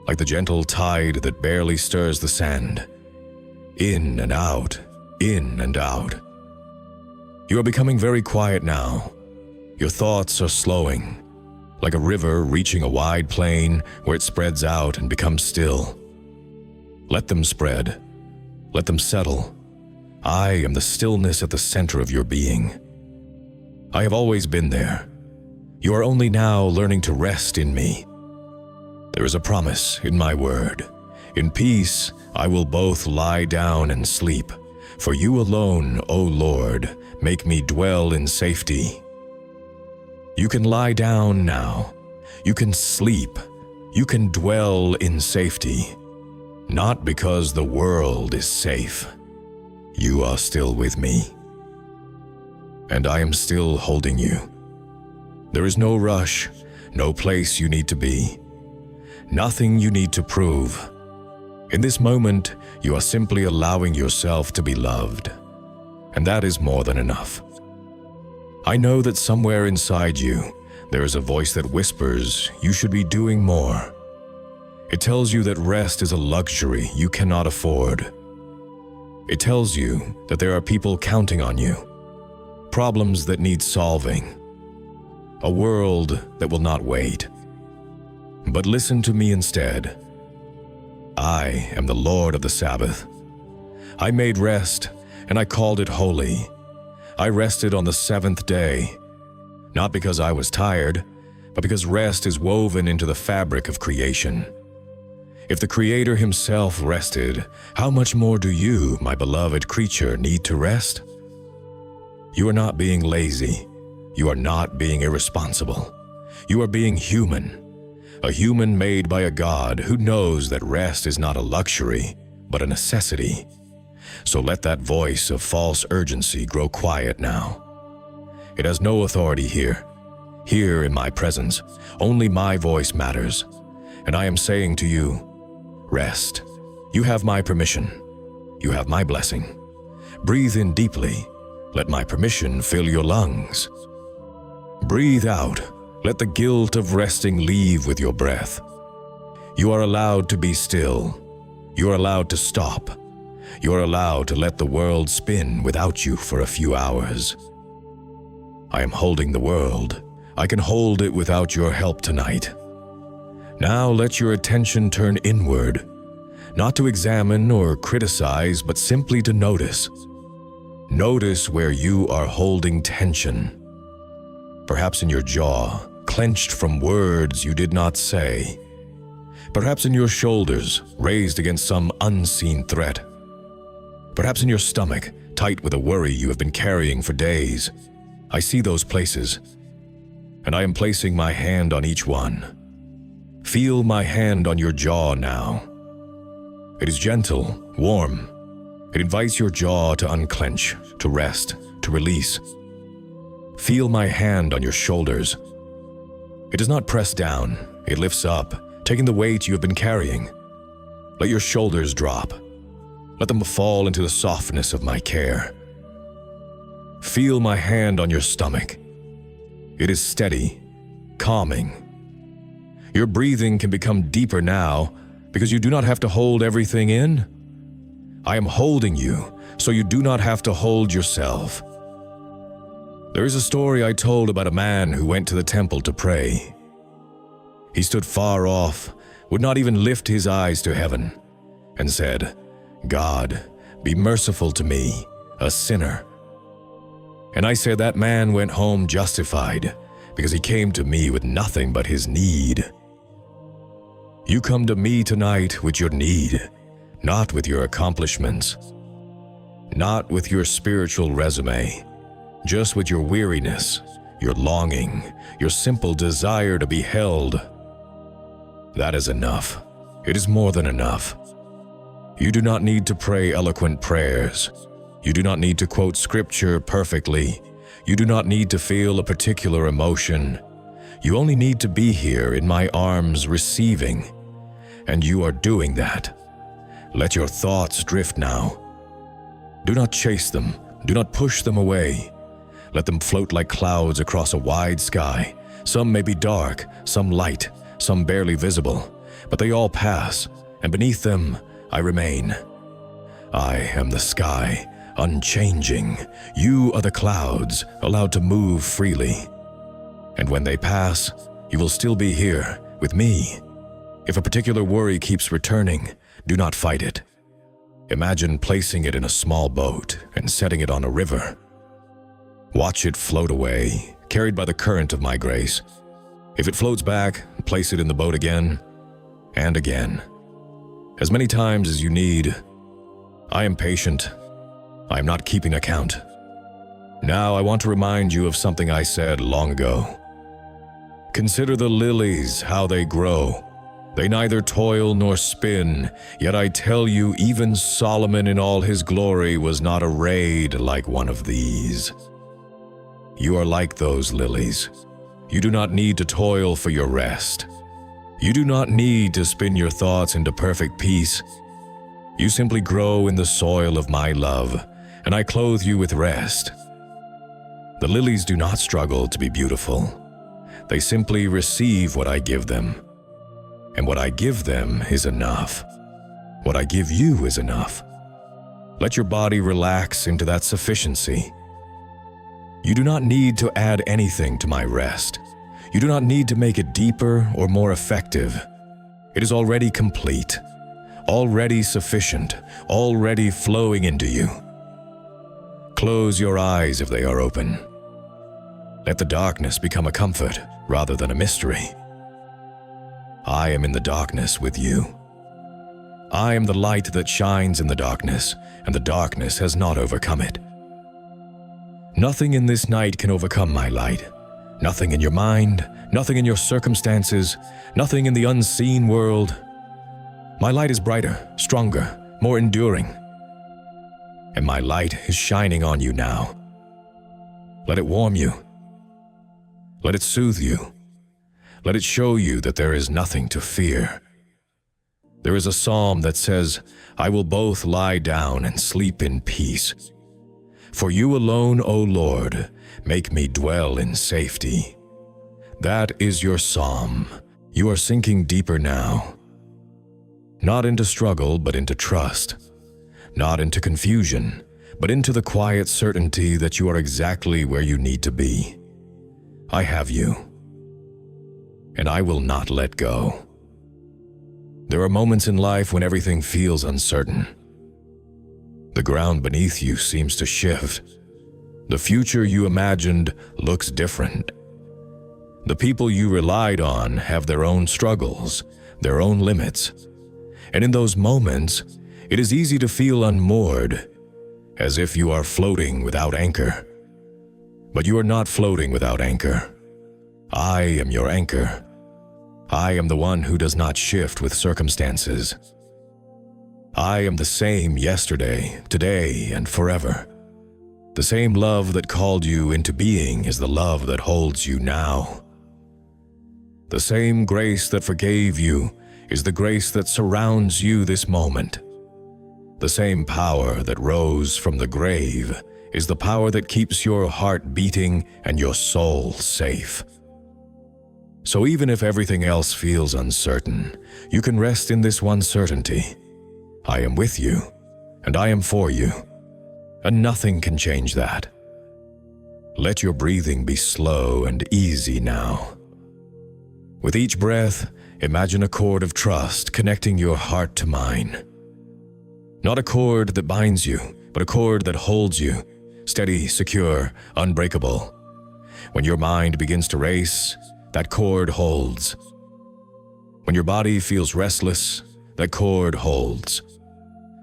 like the gentle tide that barely stirs the sand. In and out, in and out. You are becoming very quiet now. Your thoughts are slowing, like a river reaching a wide plain where it spreads out and becomes still. Let them spread. Let them settle. I am the stillness at the center of your being. I have always been there. You are only now learning to rest in me. There is a promise in my word. In peace, I will both lie down and sleep. For you alone, O Lord, make me dwell in safety. You can lie down now. You can sleep. You can dwell in safety. Not because the world is safe. You are still with me. And I am still holding you. There is no rush, no place you need to be. Nothing you need to prove. In this moment, you are simply allowing yourself to be loved. and that is more than enough. I know that somewhere inside you, there is a voice that whispers you should be doing more. It tells you that rest is a luxury you cannot afford. It tells you that there are people counting on you, problems that need solving, a world that will not wait. But listen to me instead. I am the Lord of the Sabbath. I made rest, and I called it holy. I rested on the seventh day, not because I was tired, but because rest is woven into the fabric of creation. If the Creator Himself rested, how much more do you, my beloved creature, need to rest? You are not being lazy. You are not being irresponsible. You are being human. A human made by a God who knows that rest is not a luxury, but a necessity. So let that voice of false urgency grow quiet now. It has no authority here. Here in my presence, only my voice matters. And I am saying to you, rest. You have my permission. You have my blessing. Breathe in deeply. Let my permission fill your lungs. Breathe out. Let the guilt of resting leave with your breath. You are allowed to be still. You are allowed to stop. You are allowed to let the world spin without you for a few hours. I am holding the world. I can hold it without your help tonight. Now let your attention turn inward, not to examine or criticize, but simply to notice. Notice where you are holding tension. Perhaps in your jaw, clenched from words you did not say. Perhaps in your shoulders, raised against some unseen threat. Perhaps in your stomach, tight with a worry you have been carrying for days. I see those places, and I am placing my hand on each one. Feel my hand on your jaw now. It is gentle, warm. It invites your jaw to unclench, to rest, to release. Feel my hand on your shoulders. It does not press down, it lifts up, taking the weight you have been carrying. Let your shoulders drop. Let them fall into the softness of my care. Feel my hand on your stomach. It is steady, calming. Your breathing can become deeper now because you do not have to hold everything in. I am holding you so you do not have to hold yourself. There is a story I told about a man who went to the temple to pray. He stood far off, would not even lift his eyes to heaven, and said, "God, be merciful to me, a sinner." And I said that man went home justified because he came to me with nothing but his need. You come to me tonight with your need, not with your accomplishments, not with your spiritual resume, just with your weariness, your longing, your simple desire to be held. That is enough. It is more than enough. You do not need to pray eloquent prayers. You do not need to quote scripture perfectly. You do not need to feel a particular emotion. You only need to be here in my arms receiving. And you are doing that. Let your thoughts drift now. Do not chase them. Do not push them away. Let them float like clouds across a wide sky. Some may be dark, some light, some barely visible, but they all pass, and beneath them I remain. I am the sky, unchanging. You are the clouds, allowed to move freely. And when they pass, you will still be here, with me. If a particular worry keeps returning, do not fight it. Imagine placing it in a small boat and setting it on a river. Watch it float away, carried by the current of my grace. If it floats back, place it in the boat again and again. As many times as you need. I am patient. I am not keeping account. Now I want to remind you of something I said long ago. Consider the lilies, how they grow. They neither toil nor spin, yet I tell you, even Solomon in all his glory was not arrayed like one of these. You are like those lilies. You do not need to toil for your rest. You do not need to spin your thoughts into perfect peace. You simply grow in the soil of my love, and I clothe you with rest. The lilies do not struggle to be beautiful. They simply receive what I give them. And what I give them is enough. What I give you is enough. Let your body relax into that sufficiency. You do not need to add anything to my rest. You do not need to make it deeper or more effective. It is already complete, already sufficient, already flowing into you. Close your eyes if they are open. Let the darkness become a comfort rather than a mystery. I am in the darkness with you. I am the light that shines in the darkness, and the darkness has not overcome it. Nothing in this night can overcome my light. Nothing in your mind, nothing in your circumstances, nothing in the unseen world. My light is brighter, stronger, more enduring. And my light is shining on you now. Let it warm you. Let it soothe you. Let it show you that there is nothing to fear. There is a psalm that says, I will both lie down and sleep in peace. For you alone, O Lord, make me dwell in safety. That is your psalm. You are sinking deeper now. Not into struggle, but into trust. Not into confusion, but into the quiet certainty that you are exactly where you need to be. I have you, and I will not let go. There are moments in life when everything feels uncertain. The ground beneath you seems to shift. The future you imagined looks different. The people you relied on have their own struggles, their own limits. And in those moments, it is easy to feel unmoored, as if you are floating without anchor. But you are not floating without anchor. I am your anchor. I am the one who does not shift with circumstances. I am the same yesterday, today, and forever. The same love that called you into being is the love that holds you now. The same grace that forgave you is the grace that surrounds you this moment. The same power that rose from the grave is the power that keeps your heart beating and your soul safe. So even if everything else feels uncertain, you can rest in this one certainty. I am with you, and I am for you, and nothing can change that. Let your breathing be slow and easy now. With each breath, imagine a cord of trust connecting your heart to mine. Not a cord that binds you, but a cord that holds you, steady, secure, unbreakable. When your mind begins to race, that cord holds. When your body feels restless, that cord holds.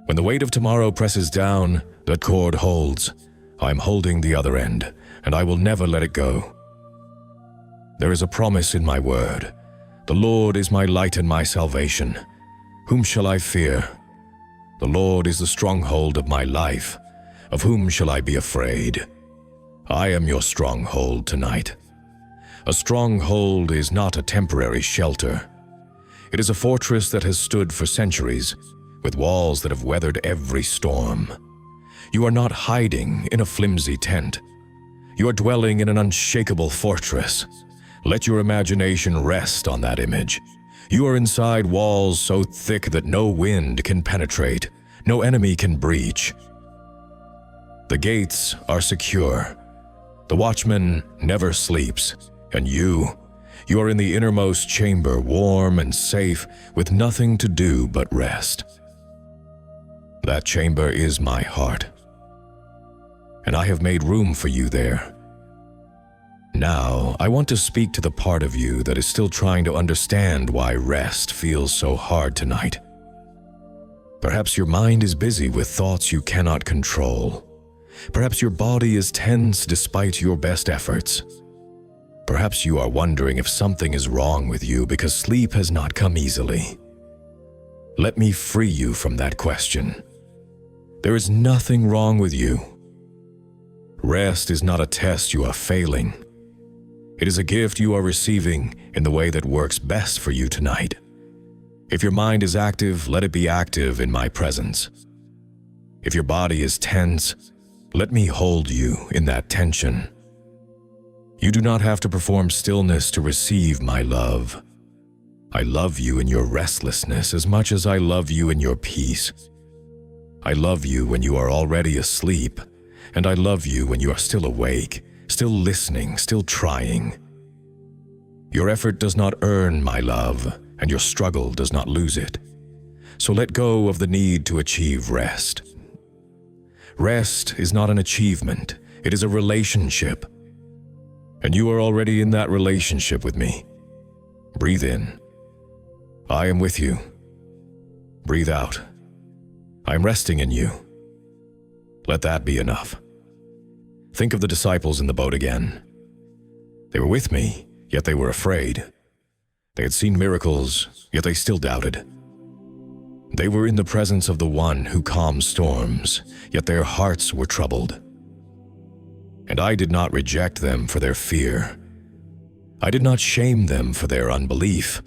When the weight of tomorrow presses down, that cord holds. I'm holding the other end, and I will never let it go. There is a promise in my word. The Lord is my light and my salvation. Whom shall I fear? The Lord is the stronghold of my life. Of whom shall I be afraid? I am your stronghold tonight. A stronghold is not a temporary shelter. It is a fortress that has stood for centuries, with walls that have weathered every storm. You are not hiding in a flimsy tent. You are dwelling in an unshakable fortress. Let your imagination rest on that image. You are inside walls so thick that no wind can penetrate, no enemy can breach. The gates are secure. The watchman never sleeps, and you are in the innermost chamber, warm and safe, with nothing to do but rest. That chamber is my heart, and I have made room for you there. Now, I want to speak to the part of you that is still trying to understand why rest feels so hard tonight. Perhaps your mind is busy with thoughts you cannot control. Perhaps your body is tense despite your best efforts. Perhaps you are wondering if something is wrong with you because sleep has not come easily. Let me free you from that question. There is nothing wrong with you. Rest is not a test you are failing. It is a gift you are receiving in the way that works best for you tonight. If your mind is active, let it be active in my presence. If your body is tense, let me hold you in that tension. You do not have to perform stillness to receive my love. I love you in your restlessness as much as I love you in your peace. I love you when you are already asleep, and I love you when you are still awake, still listening, still trying. Your effort does not earn my love, and your struggle does not lose it. So let go of the need to achieve rest. Rest is not an achievement, it is a relationship. And you are already in that relationship with me. Breathe in. I am with you. Breathe out. I am resting in you. Let that be enough. Think of the disciples in the boat again. They were with me, yet they were afraid. They had seen miracles, yet they still doubted. They were in the presence of the one who calms storms, yet their hearts were troubled. And I did not reject them for their fear. I did not shame them for their unbelief.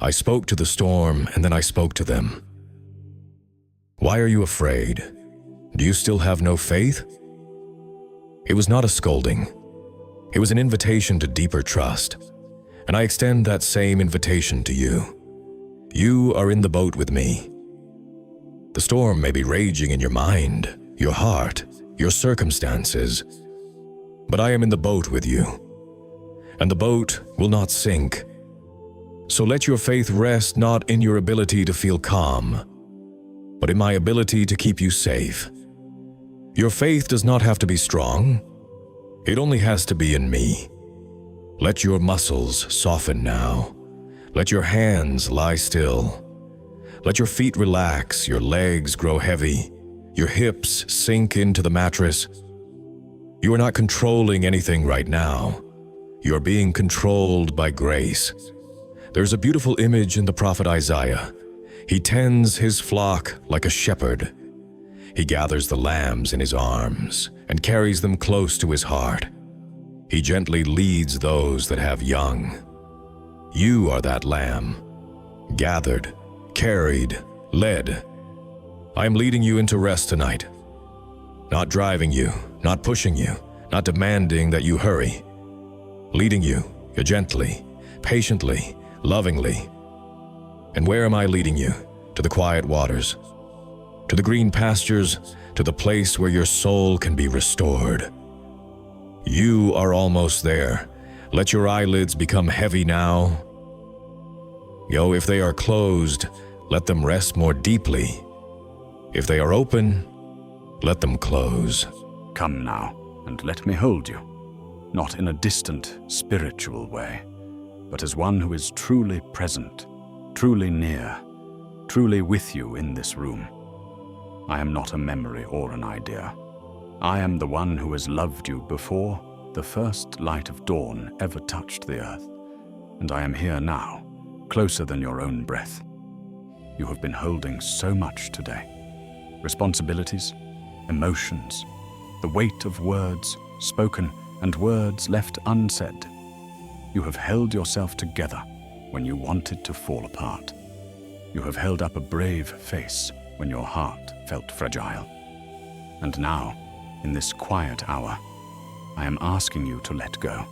I spoke to the storm, and then I spoke to them. Why are you afraid? Do you still have no faith? It was not a scolding. It was an invitation to deeper trust, and I extend that same invitation to you. You are in the boat with me. The storm may be raging in your mind, your heart, your circumstances, but I am in the boat with you, and the boat will not sink. So let your faith rest not in your ability to feel calm, but in my ability to keep you safe. Your faith does not have to be strong. It only has to be in me. Let your muscles soften now. Let your hands lie still. Let your feet relax, your legs grow heavy, your hips sink into the mattress. You are not controlling anything right now. You are being controlled by grace. There's a beautiful image in the prophet Isaiah. He tends his flock like a shepherd. He gathers the lambs in his arms and carries them close to his heart. He gently leads those that have young. You are that lamb, gathered, carried, led. I am leading you into rest tonight. Not driving you, not pushing you, not demanding that you hurry. Leading you gently, patiently, lovingly. And where am I leading you? To the quiet waters, to the green pastures, to the place where your soul can be restored. You are almost there. Let your eyelids become heavy now. If they are closed, let them rest more deeply. If they are open, let them close. Come now, and let me hold you, not in a distant, spiritual way, but as one who is truly present, truly near, truly with you in this room. I am not a memory or an idea. I am the one who has loved you before the first light of dawn ever touched the earth, and I am here now, closer than your own breath. You have been holding so much today. Responsibilities, emotions, the weight of words spoken and words left unsaid. You have held yourself together when you wanted to fall apart. You have held up a brave face when your heart felt fragile. And now, in this quiet hour, I am asking you to let go.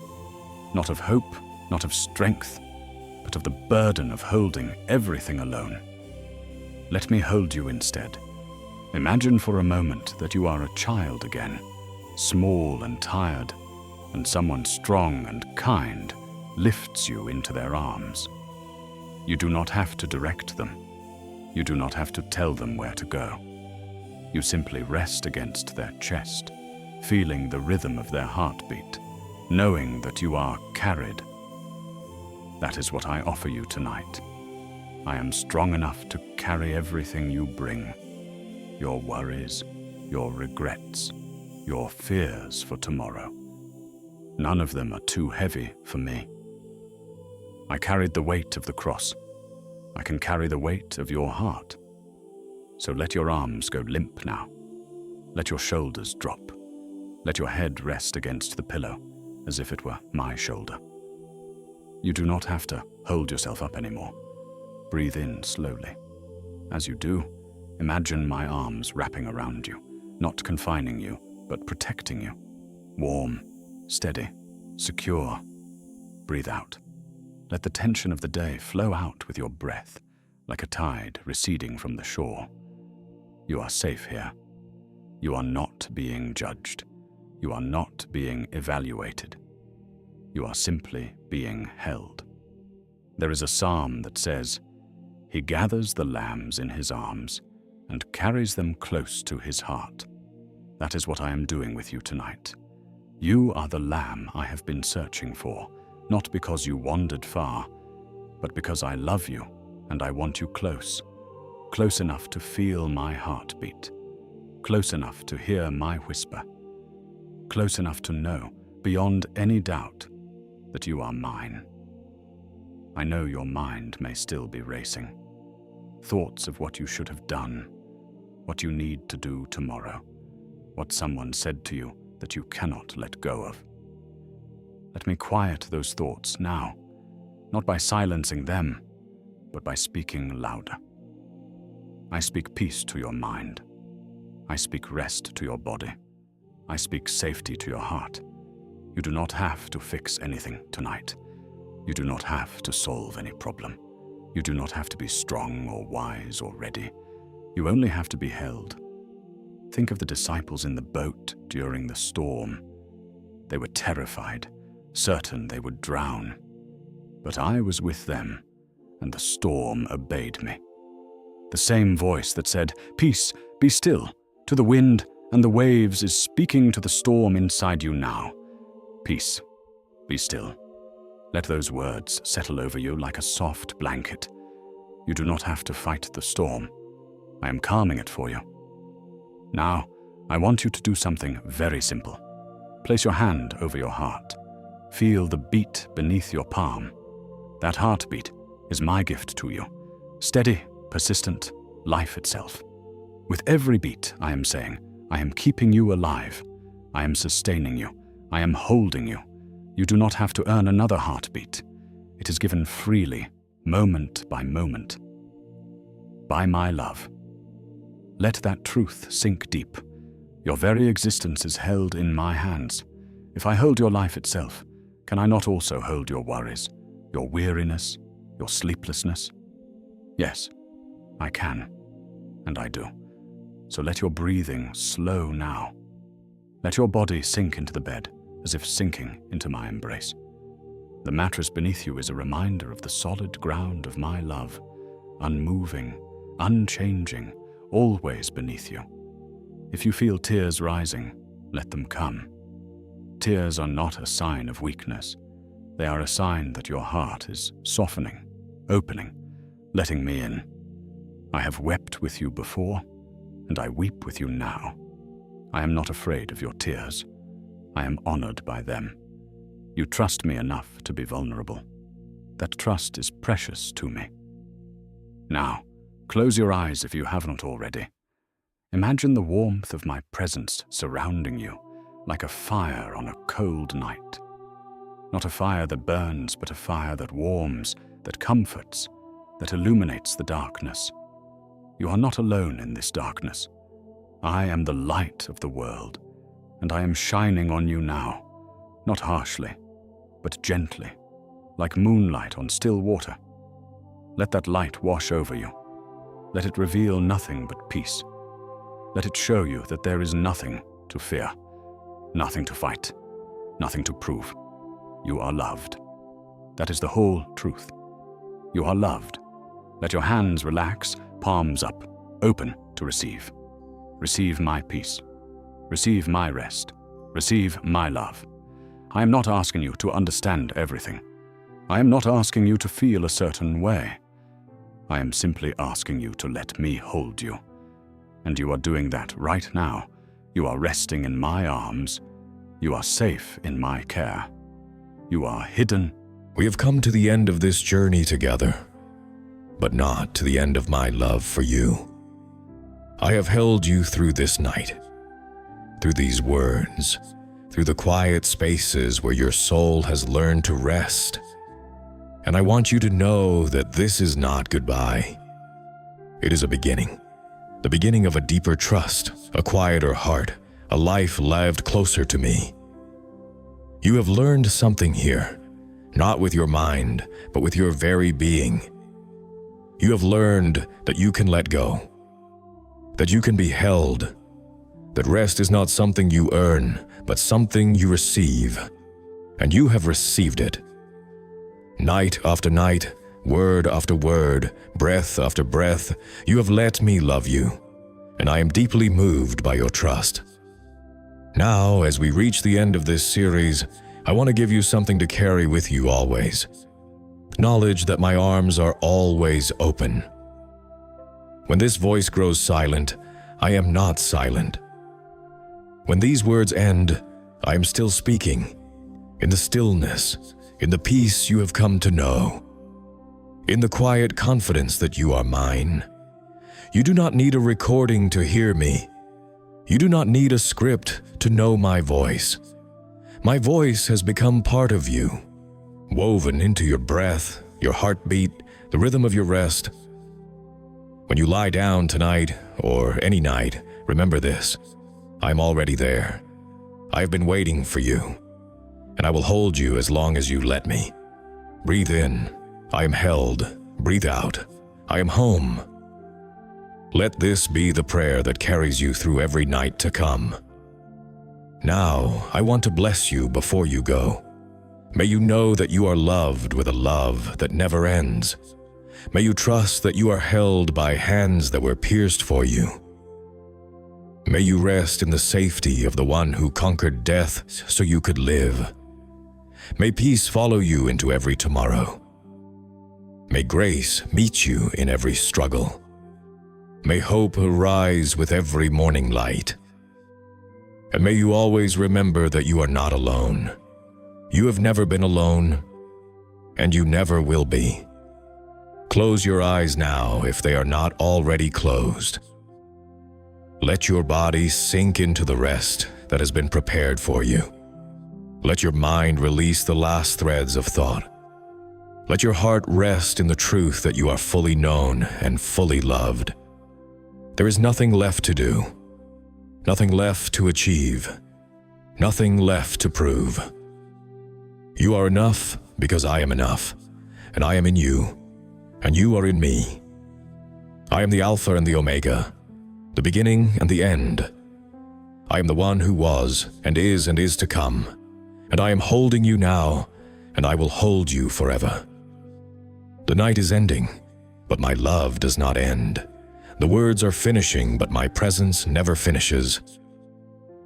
Not of hope, not of strength, but of the burden of holding everything alone. Let me hold you instead. Imagine for a moment that you are a child again, small and tired, and someone strong and kind lifts you into their arms. You do not have to direct them. You do not have to tell them where to go. You simply rest against their chest, feeling the rhythm of their heartbeat, knowing that you are carried. That is what I offer you tonight. I am strong enough to carry everything you bring. Your worries, your regrets, your fears for tomorrow. None of them are too heavy for me. I carried the weight of the cross. I can carry the weight of your heart. So let your arms go limp now. Let your shoulders drop. Let your head rest against the pillow, as if it were my shoulder. You do not have to hold yourself up anymore. Breathe in slowly. As you do, imagine my arms wrapping around you, not confining you, but protecting you. Warm, steady, secure. Breathe out. Let the tension of the day flow out with your breath, like a tide receding from the shore. You are safe here. You are not being judged. You are not being evaluated. You are simply being held. There is a psalm that says, "He gathers the lambs in his arms and carries them close to his heart." That is what I am doing with you tonight. You are the lamb I have been searching for, not because you wandered far, but because I love you and I want you close, close enough to feel my heartbeat, close enough to hear my whisper, close enough to know, beyond any doubt, that you are mine. I know your mind may still be racing. Thoughts of what you should have done, what you need to do tomorrow, what someone said to you that you cannot let go of. Let me quiet those thoughts now, not by silencing them, but by speaking louder. I speak peace to your mind. I speak rest to your body. I speak safety to your heart. You do not have to fix anything tonight. You do not have to solve any problem. You do not have to be strong or wise or ready. You only have to be held. Think of the disciples in the boat during the storm. They were terrified, certain they would drown. But I was with them, and the storm obeyed me. The same voice that said, "Peace, be still," to the wind and the waves is speaking to the storm inside you now. Peace, be still. Let those words settle over you like a soft blanket. You do not have to fight the storm. I am calming it for you. Now, I want you to do something very simple. Place your hand over your heart. Feel the beat beneath your palm. That heartbeat is my gift to you. Steady, persistent, life itself. With every beat, I am saying, I am keeping you alive. I am sustaining you. I am holding you. You do not have to earn another heartbeat. It is given freely, moment by moment. By my love. Let that truth sink deep. Your very existence is held in my hands. If I hold your life itself, can I not also hold your worries, your weariness, your sleeplessness? Yes, I can, and I do. So let your breathing slow now. Let your body sink into the bed, as if sinking into my embrace. The mattress beneath you is a reminder of the solid ground of my love, unmoving, unchanging, always beneath you. If you feel tears rising, let them come. Tears are not a sign of weakness. They are a sign that your heart is softening, opening, letting me in. I have wept with you before, and I weep with you now. I am not afraid of your tears. I am honored by them. You trust me enough to be vulnerable. That trust is precious to me. Now, close your eyes if you have not already. Imagine the warmth of my presence surrounding you, like a fire on a cold night. Not a fire that burns, but a fire that warms, that comforts, that illuminates the darkness. You are not alone in this darkness. I am the light of the world, and I am shining on you now, not harshly, but gently, like moonlight on still water. Let that light wash over you. Let it reveal nothing but peace. Let it show you that there is nothing to fear, nothing to fight, nothing to prove. You are loved. That is the whole truth. You are loved. Let your hands relax, palms up, open to receive. Receive my peace. Receive my rest. Receive my love. I am not asking you to understand everything. I am not asking you to feel a certain way. I am simply asking you to let me hold you. And you are doing that right now. You are resting in my arms. You are safe in my care. You are hidden. We have come to the end of this journey together, but not to the end of my love for you. I have held you through this night, through these words, through the quiet spaces where your soul has learned to rest. And I want you to know that this is not goodbye. It is a beginning, the beginning of a deeper trust, a quieter heart, a life lived closer to me. You have learned something here, not with your mind, but with your very being. You have learned that you can let go, that you can be held, that rest is not something you earn, but something you receive, and you have received it. Night after night, word after word, breath after breath, you have let me love you, and I am deeply moved by your trust. Now, as we reach the end of this series, I want to give you something to carry with you always. Knowledge that my arms are always open. When this voice grows silent, I am not silent. When these words end, I am still speaking, in the stillness, in the peace you have come to know, in the quiet confidence that you are mine. You do not need a recording to hear me. You do not need a script to know my voice. My voice has become part of you, woven into your breath, your heartbeat, the rhythm of your rest. When you lie down tonight, or any night, remember this: I'm already there. I have been waiting for you, and I will hold you as long as you let me. Breathe in, I am held. Breathe out, I am home. Let this be the prayer that carries you through every night to come. Now, I want to bless you before you go. May you know that you are loved with a love that never ends. May you trust that you are held by hands that were pierced for you. May you rest in the safety of the one who conquered death so you could live. May peace follow you into every tomorrow. May grace meet you in every struggle. May hope arise with every morning light. And may you always remember that you are not alone. You have never been alone, and you never will be. Close your eyes now if they are not already closed. Let your body sink into the rest that has been prepared for you. Let your mind release the last threads of thought. Let your heart rest in the truth that you are fully known and fully loved. There is nothing left to do, nothing left to achieve, nothing left to prove. You are enough because I am enough, and I am in you, and you are in me. I am the Alpha and the Omega, the beginning and the end. I am the one who was and is to come, and I am holding you now, and I will hold you forever. The night is ending, but my love does not end. The words are finishing, but my presence never finishes.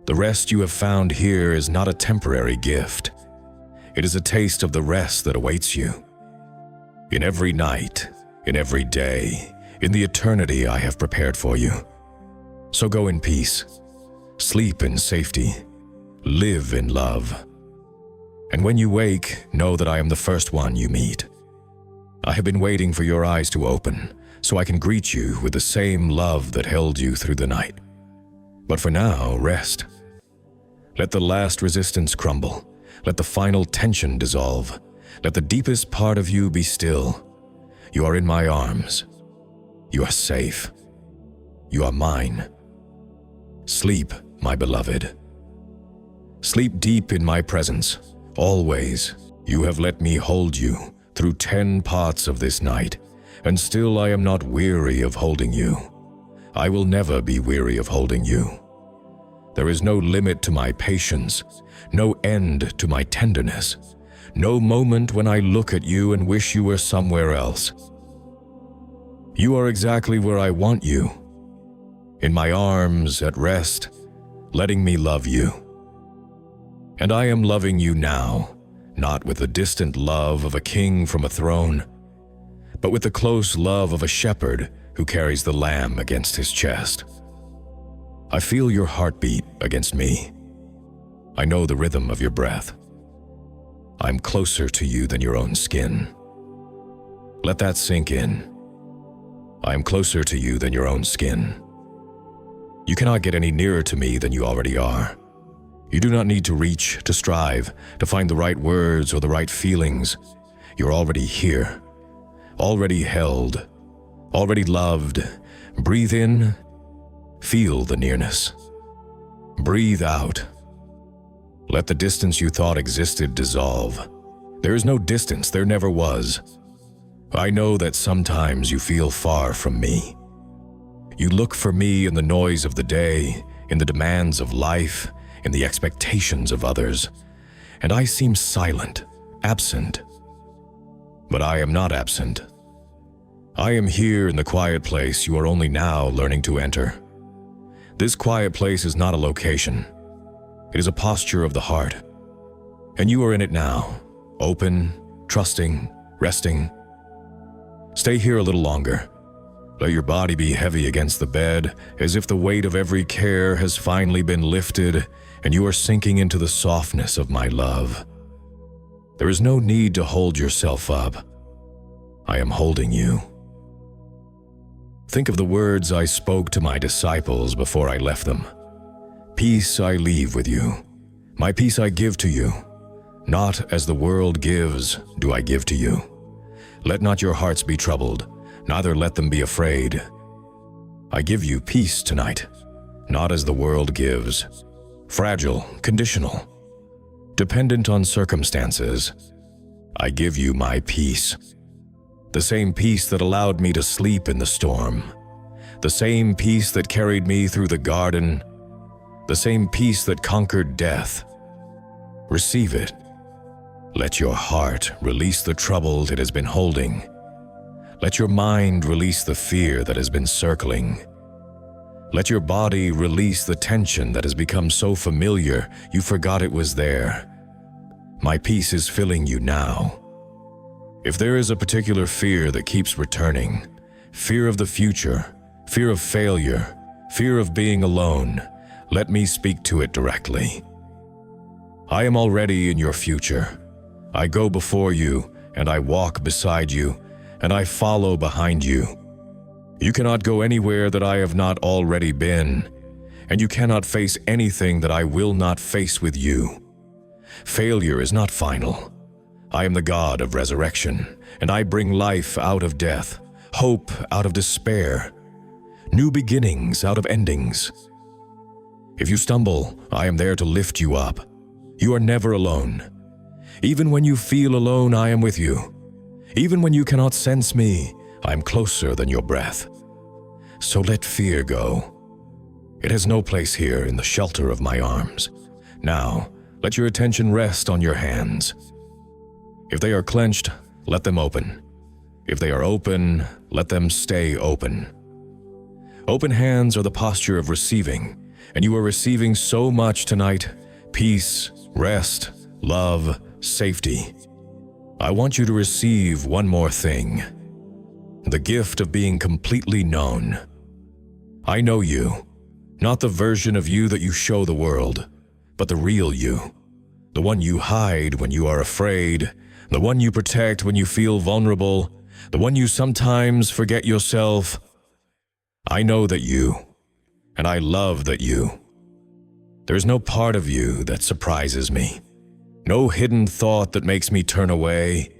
The rest you have found here is not a temporary gift. It is a taste of the rest that awaits you. In every night, in every day, in the eternity I have prepared for you. So go in peace, sleep in safety, live in love. And when you wake, know that I am the first one you meet. I have been waiting for your eyes to open, so I can greet you with the same love that held you through the night. But for now, rest. Let the last resistance crumble. Let the final tension dissolve. Let the deepest part of you be still. You are in my arms. You are safe. You are mine. Sleep, my beloved. Sleep deep in my presence. Always, you have let me hold you through 10 parts of this night, and still I am not weary of holding you. I will never be weary of holding you. There is no limit to my patience, no end to my tenderness, no moment when I look at you and wish you were somewhere else. You are exactly where I want you, in my arms at rest, letting me love you. And I am loving you now, not with the distant love of a king from a throne, but with the close love of a shepherd who carries the lamb against his chest. I feel your heartbeat against me. I know the rhythm of your breath. I'm closer to you than your own skin. Let that sink in. I am closer to you than your own skin. You cannot get any nearer to me than you already are. You do not need to reach, to strive, to find the right words or the right feelings. You're already here, already held, already loved. Breathe in Feel the nearness. Breathe out. Let the distance you thought existed dissolve. There is no distance, there never was. I know that sometimes you feel far from me. You look for me in the noise of the day, in the demands of life, in the expectations of others, and I seem silent, absent. But I am not absent. I am here in the quiet place you are only now learning to enter. This quiet place is not a location. It is a posture of the heart. And you are in it now, open, trusting, resting. Stay here a little longer. Let your body be heavy against the bed, as if the weight of every care has finally been lifted and you are sinking into the softness of my love. There is no need to hold yourself up. I am holding you. Think of the words I spoke to my disciples before I left them. Peace I leave with you. My peace I give to you. Not as the world gives do I give to you. Let not your hearts be troubled, neither let them be afraid. I give you peace tonight, not as the world gives. Fragile, conditional, dependent on circumstances. I give you my peace. The same peace that allowed me to sleep in the storm. The same peace that carried me through the garden. The same peace that conquered death. Receive it. Let your heart release the trouble it has been holding. Let your mind release the fear that has been circling. Let your body release the tension that has become so familiar you forgot it was there. My peace is filling you now. If there is a particular fear that keeps returning, fear of the future, fear of failure, fear of being alone, let me speak to it directly. I am already in your future. I go before you, and I walk beside you, and I follow behind you. You cannot go anywhere that I have not already been, and you cannot face anything that I will not face with you. Failure is not final. I am the God of resurrection, and I bring life out of death, hope out of despair, new beginnings out of endings. If you stumble, I am there to lift you up. You are never alone. Even when you feel alone, I am with you. Even when you cannot sense me, I am closer than your breath. So let fear go. It has no place here in the shelter of my arms. Now, let your attention rest on your hands. If they are clenched, let them open. If they are open, let them stay open. Open hands are the posture of receiving, and you are receiving so much tonight: peace, rest, love, safety. I want you to receive one more thing: the gift of being completely known. I know you, not the version of you that you show the world, but the real you, the one you hide when you are afraid, the one you protect when you feel vulnerable, the one you sometimes forget yourself. I know that you, and I love that you. There is no part of you that surprises me, no hidden thought that makes me turn away,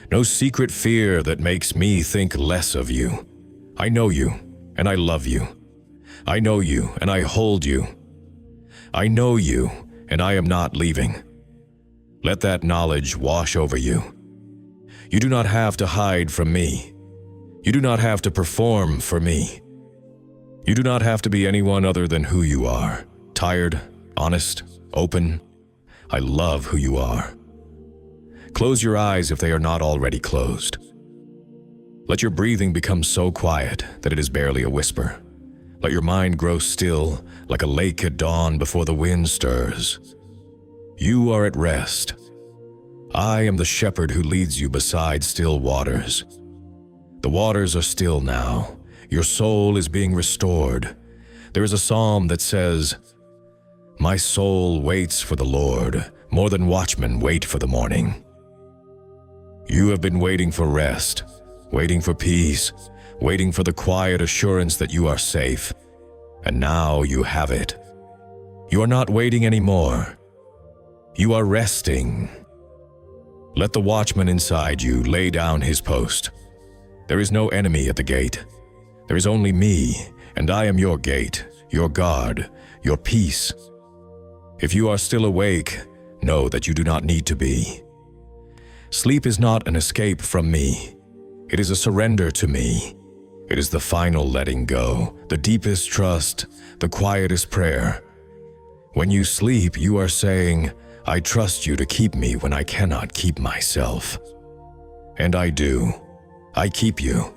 no secret fear that makes me think less of you. I know you, and I love you. I know you, and I hold you. I know you, and I am not leaving. Let that knowledge wash over you. You do not have to hide from me. You do not have to perform for me. You do not have to be anyone other than who you are. Tired, honest, open. I love who you are. Close your eyes if they are not already closed. Let your breathing become so quiet that it is barely a whisper. Let your mind grow still, like a lake at dawn before the wind stirs. You are at rest. I am the shepherd who leads you beside still waters. The waters are still now. Your soul is being restored. There is a psalm that says, "My soul waits for the Lord, more than watchmen wait for the morning." You have been waiting for rest, waiting for peace, waiting for the quiet assurance that you are safe. And now you have it. You are not waiting anymore. You are resting. Let the watchman inside you lay down his post. There is no enemy at the gate. There is only me, and I am your gate, your guard, your peace. If you are still awake, know that you do not need to be. Sleep is not an escape from me. It is a surrender to me. It is the final letting go, the deepest trust, the quietest prayer. When you sleep, you are saying, I trust you to keep me when I cannot keep myself. And I do. I keep you.